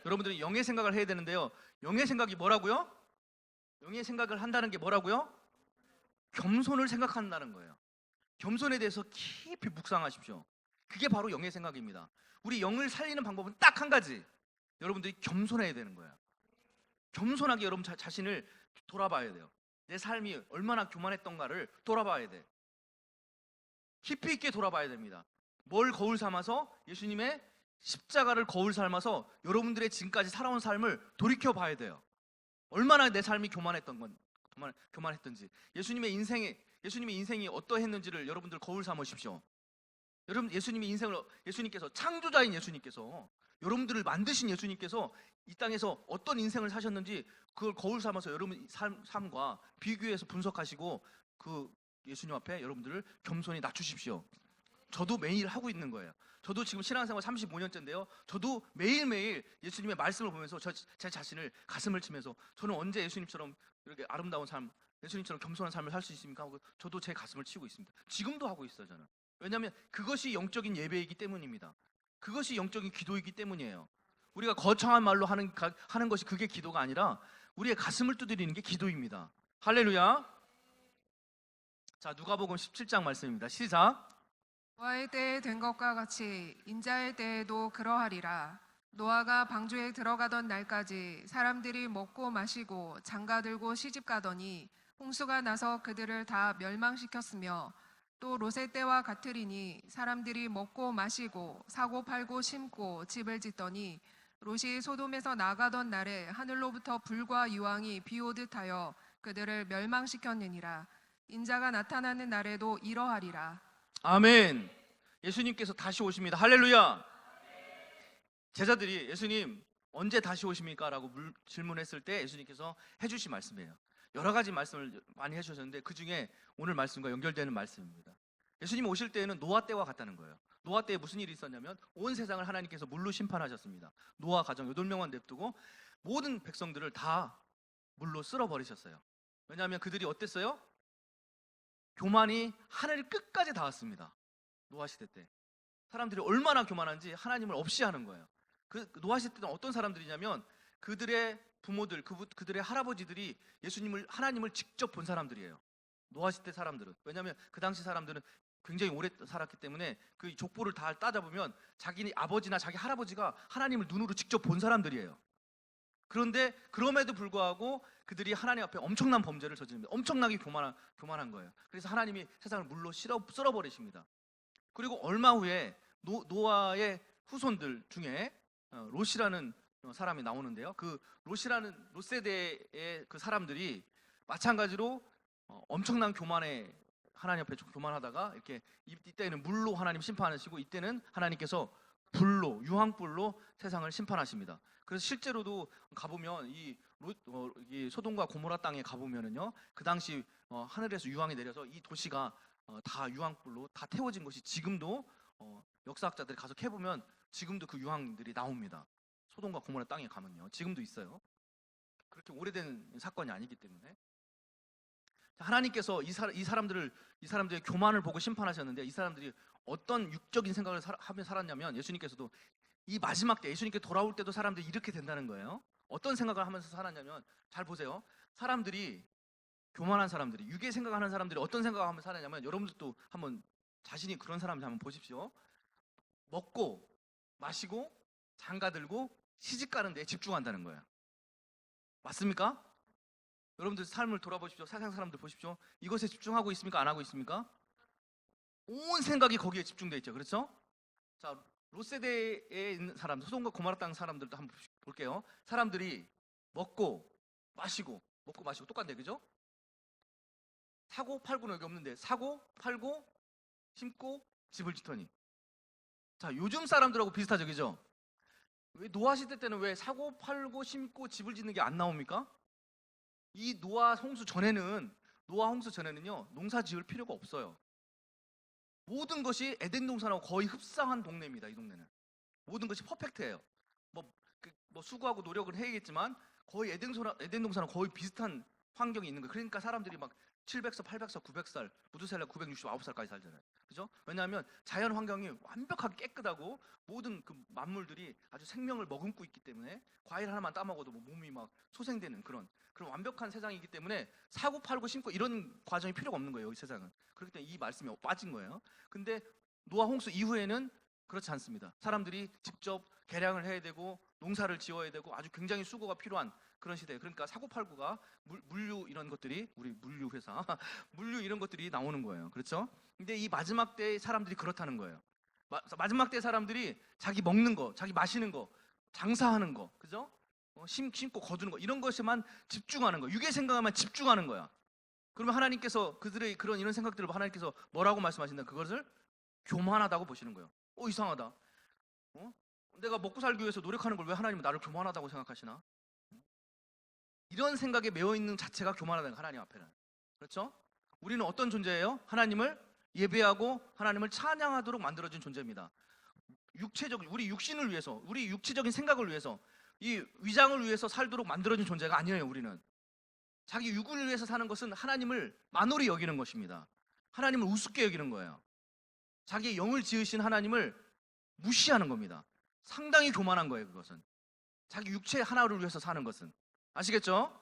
Speaker 6: 여러분들은 영의 생각을 해야 되는데요. 영의 생각이 뭐라고요? 영의 생각을 한다는 게 뭐라고요? 겸손을 생각한다는 거예요. 겸손에 대해서 깊이 묵상하십시오. 그게 바로 영의 생각입니다. 우리 영을 살리는 방법은 딱 한 가지. 여러분들이 겸손해야 되는 거예요. 겸손하게 여러분 자신을 돌아봐야 돼요. 내 삶이 얼마나 교만했던가를 돌아봐야 돼. 깊이 있게 돌아봐야 됩니다. 뭘 거울 삼아서 예수님의 십자가를 거울 삼아서 여러분들의 지금까지 살아온 삶을 돌이켜 봐야 돼요. 얼마나 내 삶이 교만했던지 예수님의 인생이 어떠했는지를 여러분들 거울 삼으십시오. 여러분 예수님께서 창조자인 예수님께서 여러분들을 만드신 예수님께서 이 땅에서 어떤 인생을 사셨는지 그걸 거울 삼아서 여러분 삶과 비교해서 분석하시고 그 예수님 앞에 여러분들을 겸손히 낮추십시오. 저도 매일 하고 있는 거예요. 저도 지금 신앙생활 35년째인데요. 저도 매일매일 예수님의 말씀을 보면서 제 자신을 가슴을 치면서 저는 언제 예수님처럼 이렇게 아름다운 삶, 예수님처럼 겸손한 삶을 살 수 있습니까? 하고 저도 제 가슴을 치고 있습니다. 지금도 하고 있어요, 저는. 왜냐하면 그것이 영적인 예배이기 때문입니다. 그것이 영적인 기도이기 때문이에요. 우리가 거창한 말로 하는 것이 그게 기도가 아니라 우리의 가슴을 두드리는 게 기도입니다. 할렐루야. 자, 누가복음 17장 말씀입니다. 시작.
Speaker 7: 노아의 때에 된 것과 같이 인자의 때에도 그러하리라. 노아가 방주에 들어가던 날까지 사람들이 먹고 마시고 장가들고 시집가더니 홍수가 나서 그들을 다 멸망시켰으며 또 롯의 때와 같으리니 사람들이 먹고 마시고 사고 팔고 심고 집을 짓더니 롯이 소돔에서 나가던 날에 하늘로부터 불과 유황이 비오듯 하여 그들을 멸망시켰느니라. 인자가 나타나는 날에도 이러하리라.
Speaker 6: 아멘. 예수님께서 다시 오십니다. 할렐루야. 제자들이 예수님 언제 다시 오십니까? 라고 질문했을 때 예수님께서 해주신 말씀이에요. 여러 가지 말씀을 많이 해주셨는데 그 중에 오늘 말씀과 연결되는 말씀입니다. 예수님 오실 때에는 노아 때와 같다는 거예요. 노아 때에 무슨 일이 있었냐면 온 세상을 하나님께서 물로 심판하셨습니다. 노아 가정 8명만 냅두고 모든 백성들을 다 물로 쓸어버리셨어요. 왜냐하면 그들이 어땠어요? 교만이 하늘 끝까지 닿았습니다. 노아 시대 때 사람들이 얼마나 교만한지 하나님을 없이 하는 거예요. 그 노아 시대 때는 어떤 사람들이냐면 그들의 부모들, 그들의 할아버지들이 하나님을 직접 본 사람들이에요. 노아 시대 사람들은. 왜냐하면 그 당시 사람들은 굉장히 오래 살았기 때문에 그 족보를 다 따져보면 자기 아버지나 자기 할아버지가 하나님을 눈으로 직접 본 사람들이에요. 그런데 그럼에도 불구하고 그들이 하나님 앞에 엄청난 범죄를 저지릅니다. 엄청나게 교만한 거예요. 그래서 하나님이 세상을 물로 쓸어버리십니다. 그리고 얼마 후에 노아의 후손들 중에 롯이라는 사람이 나오는데요. 그 롯 세대의 그 사람들이 마찬가지로 엄청난 교만에 하나님 앞에 교만하다가 이렇게 이때는 물로 하나님 심판하시고 이때는 하나님께서 불로 유황불로 세상을 심판하십니다. 그래서 실제로도 가보면 이 소돔과 고모라 땅에 가보면은요 그 당시 하늘에서 유황이 내려서 이 도시가 다 유황불로 다 태워진 것이 지금도 역사학자들이 가서 해보면 지금도 그 유황들이 나옵니다. 소돔과 고모라 땅에 가면요 지금도 있어요. 그렇게 오래된 사건이 아니기 때문에 하나님께서 이 사람들의 교만을 보고 심판하셨는데 이 사람들이 어떤 육적인 생각을 하며 살았냐면 예수님께서도 이 마지막 때 예수님께 돌아올 때도 사람들이 이렇게 된다는 거예요. 어떤 생각을 하면서 살았냐면 잘 보세요. 사람들이 교만한 사람들이 유괴 생각하는 사람들이 어떤 생각을 하면서 살았냐면 여러분들도 한번 자신이 그런 사람인지 한번 보십시오. 먹고 마시고 장가들고 시집가는 데에 집중한다는 거예요. 맞습니까? 여러분들 삶을 돌아보십시오. 세상 사람들 보십시오. 이것에 집중하고 있습니까? 안 하고 있습니까? 온 생각이 거기에 집중되어 있죠. 그렇죠? 자, 롯 세대에 있는 사람, 소돔과 고모라 땅 사람들도 한번 볼게요. 사람들이 먹고 마시고 똑같네, 그죠? 사고 팔고는 여기 없는데 사고 팔고 심고 집을 짓더니. 자, 요즘 사람들하고 비슷하죠, 그죠? 왜 노아 시대 때는 왜 사고 팔고 심고 집을 짓는 게 안 나옵니까? 이 노아 홍수 전에는요 농사 지을 필요가 없어요. 모든 것이 에덴 동산하고 거의 흡사한 동네입니다. 이 동네는 모든 것이 퍼펙트해요. 뭐 수고하고 노력을 해야겠지만 거의 에덴 동산하고 거의 비슷한 환경이 있는 거예요. 그러니까 사람들이 막 700살, 800살, 900살, 무두살라 969살까지 살잖아요. 그죠? 왜냐하면 자연 환경이 완벽하게 깨끗하고 모든 그 만물들이 아주 생명을 머금고 있기 때문에 과일 하나만 따먹어도 뭐 몸이 막 소생되는 그런 완벽한 세상이기 때문에 사고 팔고 심고 이런 과정이 필요가 없는 거예요. 이 세상은. 그렇기 때문에 이 말씀이 빠진 거예요. 근데 노아 홍수 이후에는 그렇지 않습니다. 사람들이 직접 개량을 해야 되고 농사를 지어야 되고 아주 굉장히 수고가 필요한 그런 시대예요. 그러니까 사고팔고가 물류 이런 것들이 우리 물류 회사 물류 이런 것들이 나오는 거예요. 그렇죠? 근데 이 마지막 때 사람들이 그렇다는 거예요. 마지막 때 사람들이 자기 먹는 거, 자기 마시는 거, 장사하는 거, 그죠? 심고 거두는 거 이런 것에만 집중하는 거, 유괴 생각에만 집중하는 거야. 그러면 하나님께서 그들의 이런 생각들을 하나님께서 뭐라고 말씀하신다? 그것을 교만하다고 보시는 거예요. 이상하다. 내가 먹고 살기 위해서 노력하는 걸 왜 하나님은 나를 교만하다고 생각하시나? 이런 생각에 매여 있는 자체가 교만하다는 거예요. 하나님 앞에는. 그렇죠? 우리는 어떤 존재예요? 하나님을 예배하고 하나님을 찬양하도록 만들어진 존재입니다. 우리 육신을 위해서, 우리 육체적인 생각을 위해서, 이 위장을 위해서 살도록 만들어진 존재가 아니에요. 우리는 자기 육을 위해서 사는 것은 하나님을 만홀히 여기는 것입니다. 하나님을 우습게 여기는 거예요. 자기의 영을 지으신 하나님을 무시하는 겁니다. 상당히 교만한 거예요. 그것은 자기 육체 하나를 위해서 사는 것은. 아시겠죠?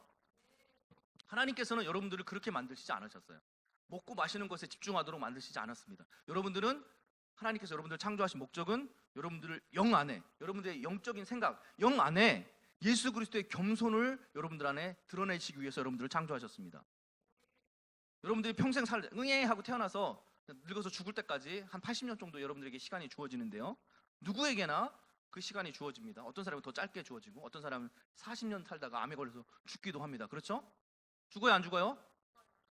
Speaker 6: 하나님께서는 여러분들을 그렇게 만드시지 않으셨어요. 먹고 마시는 것에 집중하도록 만드시지 않았습니다. 하나님께서 여러분들을 창조하신 목적은 여러분들을 영 안에, 여러분들의 영적인 생각, 영 안에 예수 그리스도의 겸손을 여러분들 안에 드러내시기 위해서 여러분들을 창조하셨습니다. 여러분들이 평생 하고 태어나서 늙어서 죽을 때까지 한 80년 정도 여러분들에게 시간이 주어지는데요. 누구에게나 그 시간이 주어집니다. 어떤 사람은 더 짧게 주어지고 어떤 사람은 40년 살다가 암에 걸려서 죽기도 합니다. 그렇죠? 죽어요, 안 죽어요?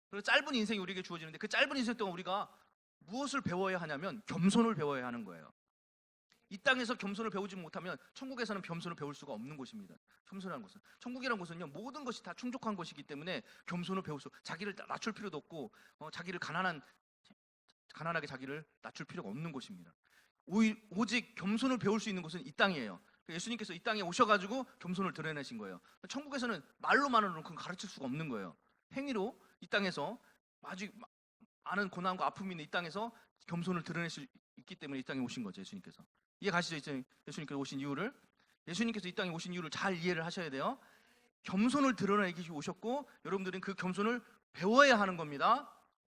Speaker 6: 그리고 짧은 인생이 우리에게 주어지는데 그 짧은 인생 동안 우리가 무엇을 배워야 하냐면 겸손을 배워야 하는 거예요. 이 땅에서 겸손을 배우지 못하면 천국에서는 겸손을 배울 수가 없는 곳입니다. 겸손이라는 것은, 천국이라는 것은요 모든 것이 다 충족한 것이기 때문에 겸손을 배울 수, 자기를 낮출 필요도 없고 자기를 가난하게 자기를 낮출 필요가 없는 곳입니다. 오직 겸손을 배울 수 있는 곳은 이 땅이에요. 예수님께서 이 땅에 오셔가지고 겸손을 드러내신 거예요. 천국에서는 말로만으로는 그건 가르칠 수가 없는 거예요. 행위로 이 땅에서 아주 많은 고난과 아픔이 있는 이 땅에서 겸손을 드러낼 수 있기 때문에 이 땅에 오신 거죠. 예수님께서. 이해 가시죠? 예수님께서 오신 이유를. 예수님께서 이 땅에 오신 이유를 잘 이해를 하셔야 돼요. 겸손을 드러내기 오셨고 여러분들은 그 겸손을 배워야 하는 겁니다.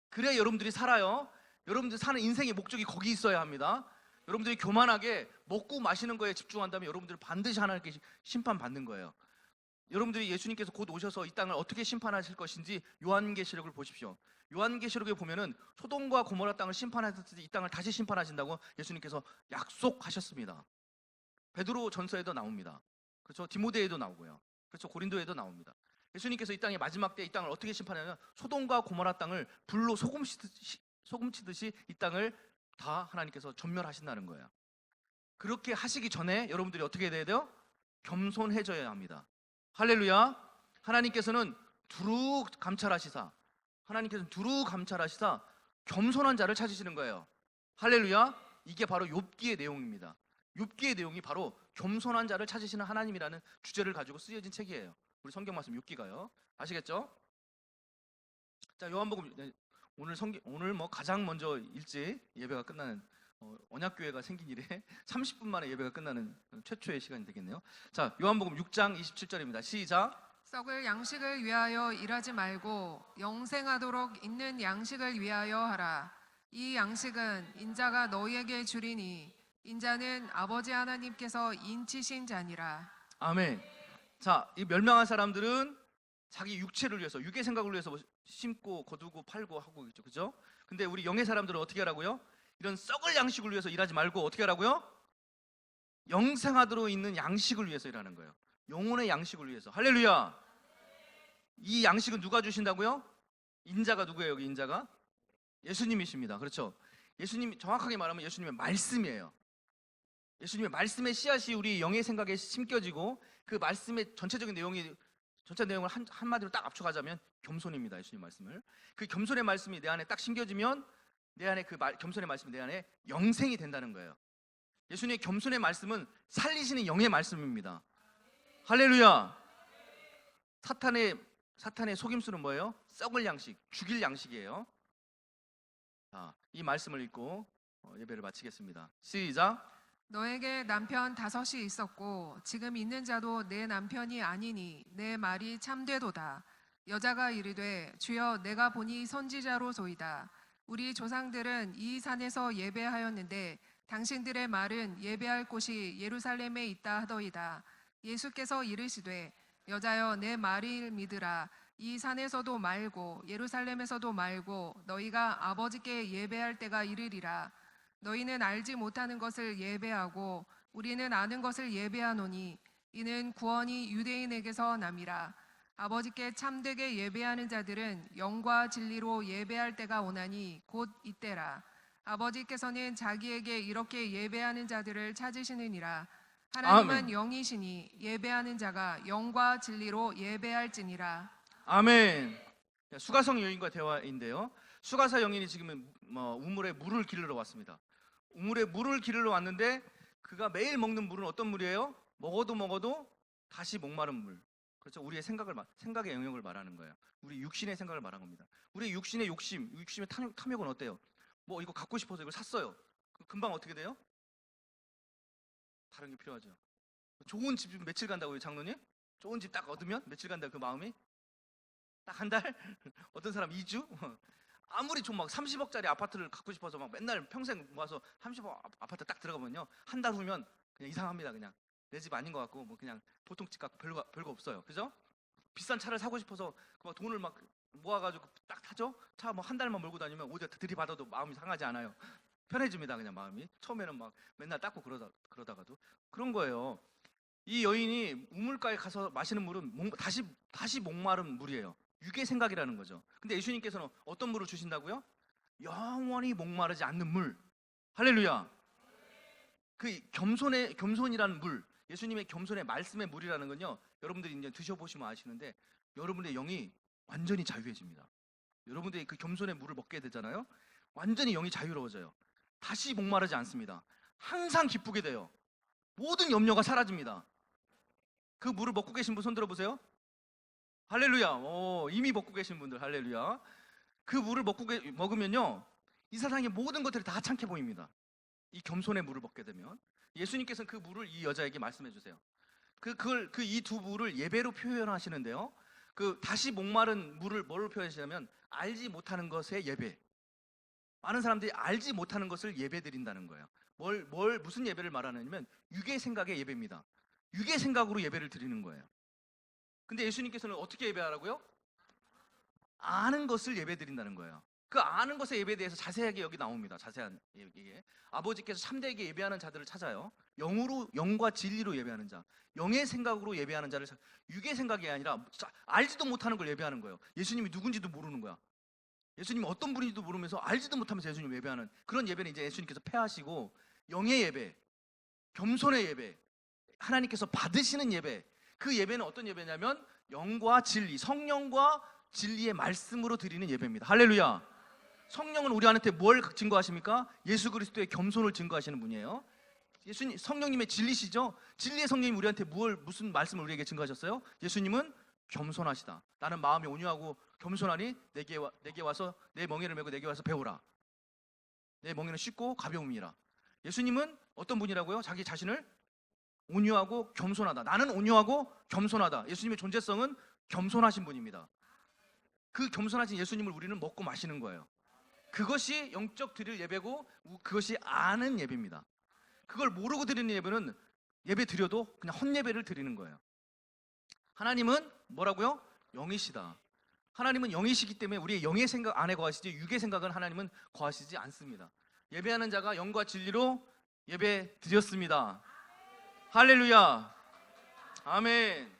Speaker 6: 그래야 여러분들이 살아요. 여러분들 사는 인생의 목적이 거기 있어야 합니다. 여러분들이 교만하게 먹고 마시는 거에 집중한다면 여러분들 반드시 하나님께 심판받는 거예요. 여러분들이 예수님께서 곧 오셔서 이 땅을 어떻게 심판하실 것인지 요한계시록을 보십시오. 요한계시록에 보면은 소돔과 고모라 땅을 심판하셨을 때 이 땅을 다시 심판하신다고 예수님께서 약속하셨습니다. 베드로 전서에도 나옵니다. 그렇죠? 디모데에도 나오고요. 그렇죠? 고린도에도 나옵니다. 예수님께서 이 땅의 마지막 때 이 땅을 어떻게 심판하냐면 소돔과 고모라 땅을 불로 소금치듯이 이 땅을 다 하나님께서 전멸하신다는 거예요. 그렇게 하시기 전에 여러분들이 어떻게 해야 돼요? 겸손해져야 합니다. 할렐루야. 하나님께서는 두루 감찰하시사 겸손한 자를 찾으시는 거예요. 할렐루야. 이게 바로 욥기의 내용입니다. 욥기의 내용이 바로 겸손한 자를 찾으시는 하나님이라는 주제를 가지고 쓰여진 책이에요. 우리 성경 말씀 욥기가요. 아시겠죠? 자, 요한복음 오늘 뭐 가장 먼저 일찍 예배가 끝나는 언약교회가 생긴 이래 30분 만에 예배가 끝나는 최초의 시간이 되겠네요. 자, 요한복음 6장 27절입니다. 시작.
Speaker 7: 썩을 양식을 위하여 일하지 말고 영생하도록 있는 양식을 위하여 하라. 이 양식은 인자가 너희에게 주리니 인자는 아버지 하나님께서 인치신 자니라.
Speaker 6: 아멘. 자, 이 멸망한 사람들은 자기 육체를 위해서, 육의 생각을 위해서 뭐 심고 거두고 팔고 하고 있죠, 그죠? 근데 우리 영의 사람들은 어떻게 하라고요? 이런 썩을 양식을 위해서 일하지 말고 어떻게 하라고요? 영생하도록 있는 양식을 위해서 일하는 거예요. 영혼의 양식을 위해서. 할렐루야. 이 양식은 누가 주신다고요? 인자가 누구예요? 여기 인자가 예수님이십니다. 그렇죠? 예수님, 정확하게 말하면 예수님의 말씀이에요. 예수님의 말씀의 씨앗이 우리 영의 생각에 심겨지고 그 말씀의 전체 내용을 한마디로 딱 압축하자면 겸손입니다. 예수님 말씀을. 그 겸손의 말씀이 내 안에 딱 심겨지면 내 안에 겸손의 말씀이 내 안에 영생이 된다는 거예요. 예수님의 겸손의 말씀은 살리시는 영의 말씀입니다. 할렐루야. 사탄의 속임수는 뭐예요? 썩을 양식, 죽일 양식이에요. 자, 이 말씀을 읽고 예배를 마치겠습니다. 시작.
Speaker 7: 너에게 남편 5이 있었고 지금 있는 자도 내 남편이 아니니 내 말이 참되도다. 여자가 이르되 주여 내가 보니 선지자로소이다. 우리 조상들은 이 산에서 예배하였는데 당신들의 말은 예배할 곳이 예루살렘에 있다 하더이다. 예수께서 이르시되 여자여 내 말을 믿으라. 이 산에서도 말고 예루살렘에서도 말고 너희가 아버지께 예배할 때가 이르리라. 너희는 알지 못하는 것을 예배하고 우리는 아는 것을 예배하노니 이는 구원이 유대인에게서 남이라. 아버지께 참되게 예배하는 자들은 영과 진리로 예배할 때가 오나니 곧 이때라. 아버지께서는 자기에게 이렇게 예배하는 자들을 찾으시느니라. 하나님은
Speaker 6: 아멘.
Speaker 7: 영이시니 예배하는 자가 영과 진리로 예배할지니라.
Speaker 6: 아멘. 수가성 여인과 대화인데요. 수가사 여인이 지금은 우물에 물을 기르러 왔습니다. 우물에 물을 기르러 왔는데 그가 매일 먹는 물은 어떤 물이에요? 먹어도 다시 목마른 물. 그렇죠? 우리의 생각의 영역을 말하는 거예요. 우리 육신의 생각을 말하는 겁니다. 우리 육신의 육심의 탐욕은 어때요? 뭐 이거 갖고 싶어서 이걸 샀어요. 금방 어떻게 돼요? 다른 게 필요하죠. 좋은 집 며칠 간다고요, 장로님? 좋은 집 딱 얻으면 며칠 간다 그 마음이? 딱 한 달? 어떤 사람 2주? 아무리 좀 막 30억짜리 아파트를 갖고 싶어서 막 맨날 평생 모아서 30억 아파트 딱 들어가면요, 한 달 후면 그냥 이상합니다. 그냥 내 집 아닌 것 같고 뭐 그냥 보통 집 같고 별거 없어요. 그죠? 비싼 차를 사고 싶어서 막 돈을 막 모아가지고 딱 타죠. 차 뭐 한 달만 몰고 다니면 어디 들이받아도 마음이 상하지 않아요. 편해집니다. 그냥 마음이. 처음에는 막 맨날 닦고 그러다가도 그런 거예요. 이 여인이 우물가에 가서 마시는 물은 다시 목마른 물이에요. 육의 생각이라는 거죠. 근데 예수님께서는 어떤 물을 주신다고요? 영원히 목마르지 않는 물. 할렐루야. 그 겸손이라는 물, 예수님의 겸손의 말씀의 물이라는 건요, 여러분들이 이제 드셔보시면 아시는데 여러분의 영이 완전히 자유해집니다. 여러분들이 그 겸손의 물을 먹게 되잖아요. 완전히 영이 자유로워져요. 다시 목마르지 않습니다. 항상 기쁘게 돼요. 모든 염려가 사라집니다. 그 물을 먹고 계신 분 손 들어보세요. 할렐루야. 이미 먹고 계신 분들 할렐루야. 그 물을 먹으면요, 이 세상의 모든 것들이 다 하찮게 보입니다. 이 겸손의 물을 먹게 되면. 예수님께서는 그 물을 이 여자에게 말씀해 주세요. 이 두 물을 예배로 표현하시는데요, 그 다시 목마른 물을 뭘로 표현하시냐면 알지 못하는 것의 예배. 많은 사람들이 알지 못하는 것을 예배 드린다는 거예요. 무슨 예배를 말하느냐면 육의 생각의 예배입니다. 육의 생각으로 예배를 드리는 거예요. 근데 예수님께서는 어떻게 예배하라고요? 아는 것을 예배 드린다는 거예요. 그 아는 것의 예배에 대해서 자세하게 여기 나옵니다. 자세한 얘기. 아버지께서 참되게 예배하는 자들을 찾아요. 영과 진리로 예배하는 자, 영의 생각으로 예배하는 자를 육의 생각이 아니라 알지도 못하는 걸 예배하는 거예요. 예수님이 누군지도 모르는 거야. 예수님이 어떤 분인지도 모르면서 알지도 못하면서 예수님 예배하는 그런 예배는 이제 예수님께서 폐하시고 영의 예배, 겸손의 예배, 하나님께서 받으시는 예배. 그 예배는 어떤 예배냐면 영과 진리, 성령과 진리의 말씀으로 드리는 예배입니다. 할렐루야. 성령은 우리한테 뭘 증거하십니까? 예수 그리스도의 겸손을 증거하시는 분이에요. 예수님, 성령님의 진리시죠? 진리의 성령님이 우리한테 무슨 말씀을 우리에게 증거하셨어요? 예수님은 겸손하시다. 나는 마음이 온유하고 겸손하니 내게 와서 내 멍에를 메고 내게 와서 배우라. 내 멍에는 쉽고 가벼움이라. 예수님은 어떤 분이라고요? 자기 자신을 온유하고 겸손하다. 나는 온유하고 겸손하다. 예수님의 존재성은 겸손하신 분입니다. 그 겸손하신 예수님을 우리는 먹고 마시는 거예요. 그것이 영적 드릴 예배고 그것이 아는 예배입니다. 그걸 모르고 드리는 예배는 예배 드려도 그냥 헛예배를 드리는 거예요. 하나님은 뭐라고요? 영이시다. 하나님은 영이시기 때문에 우리의 영의 생각 안에 거하시지 육의 생각은 하나님은 거하시지 않습니다. 예배하는 자가 영과 진리로 예배 드렸습니다. 할렐루야. 아멘.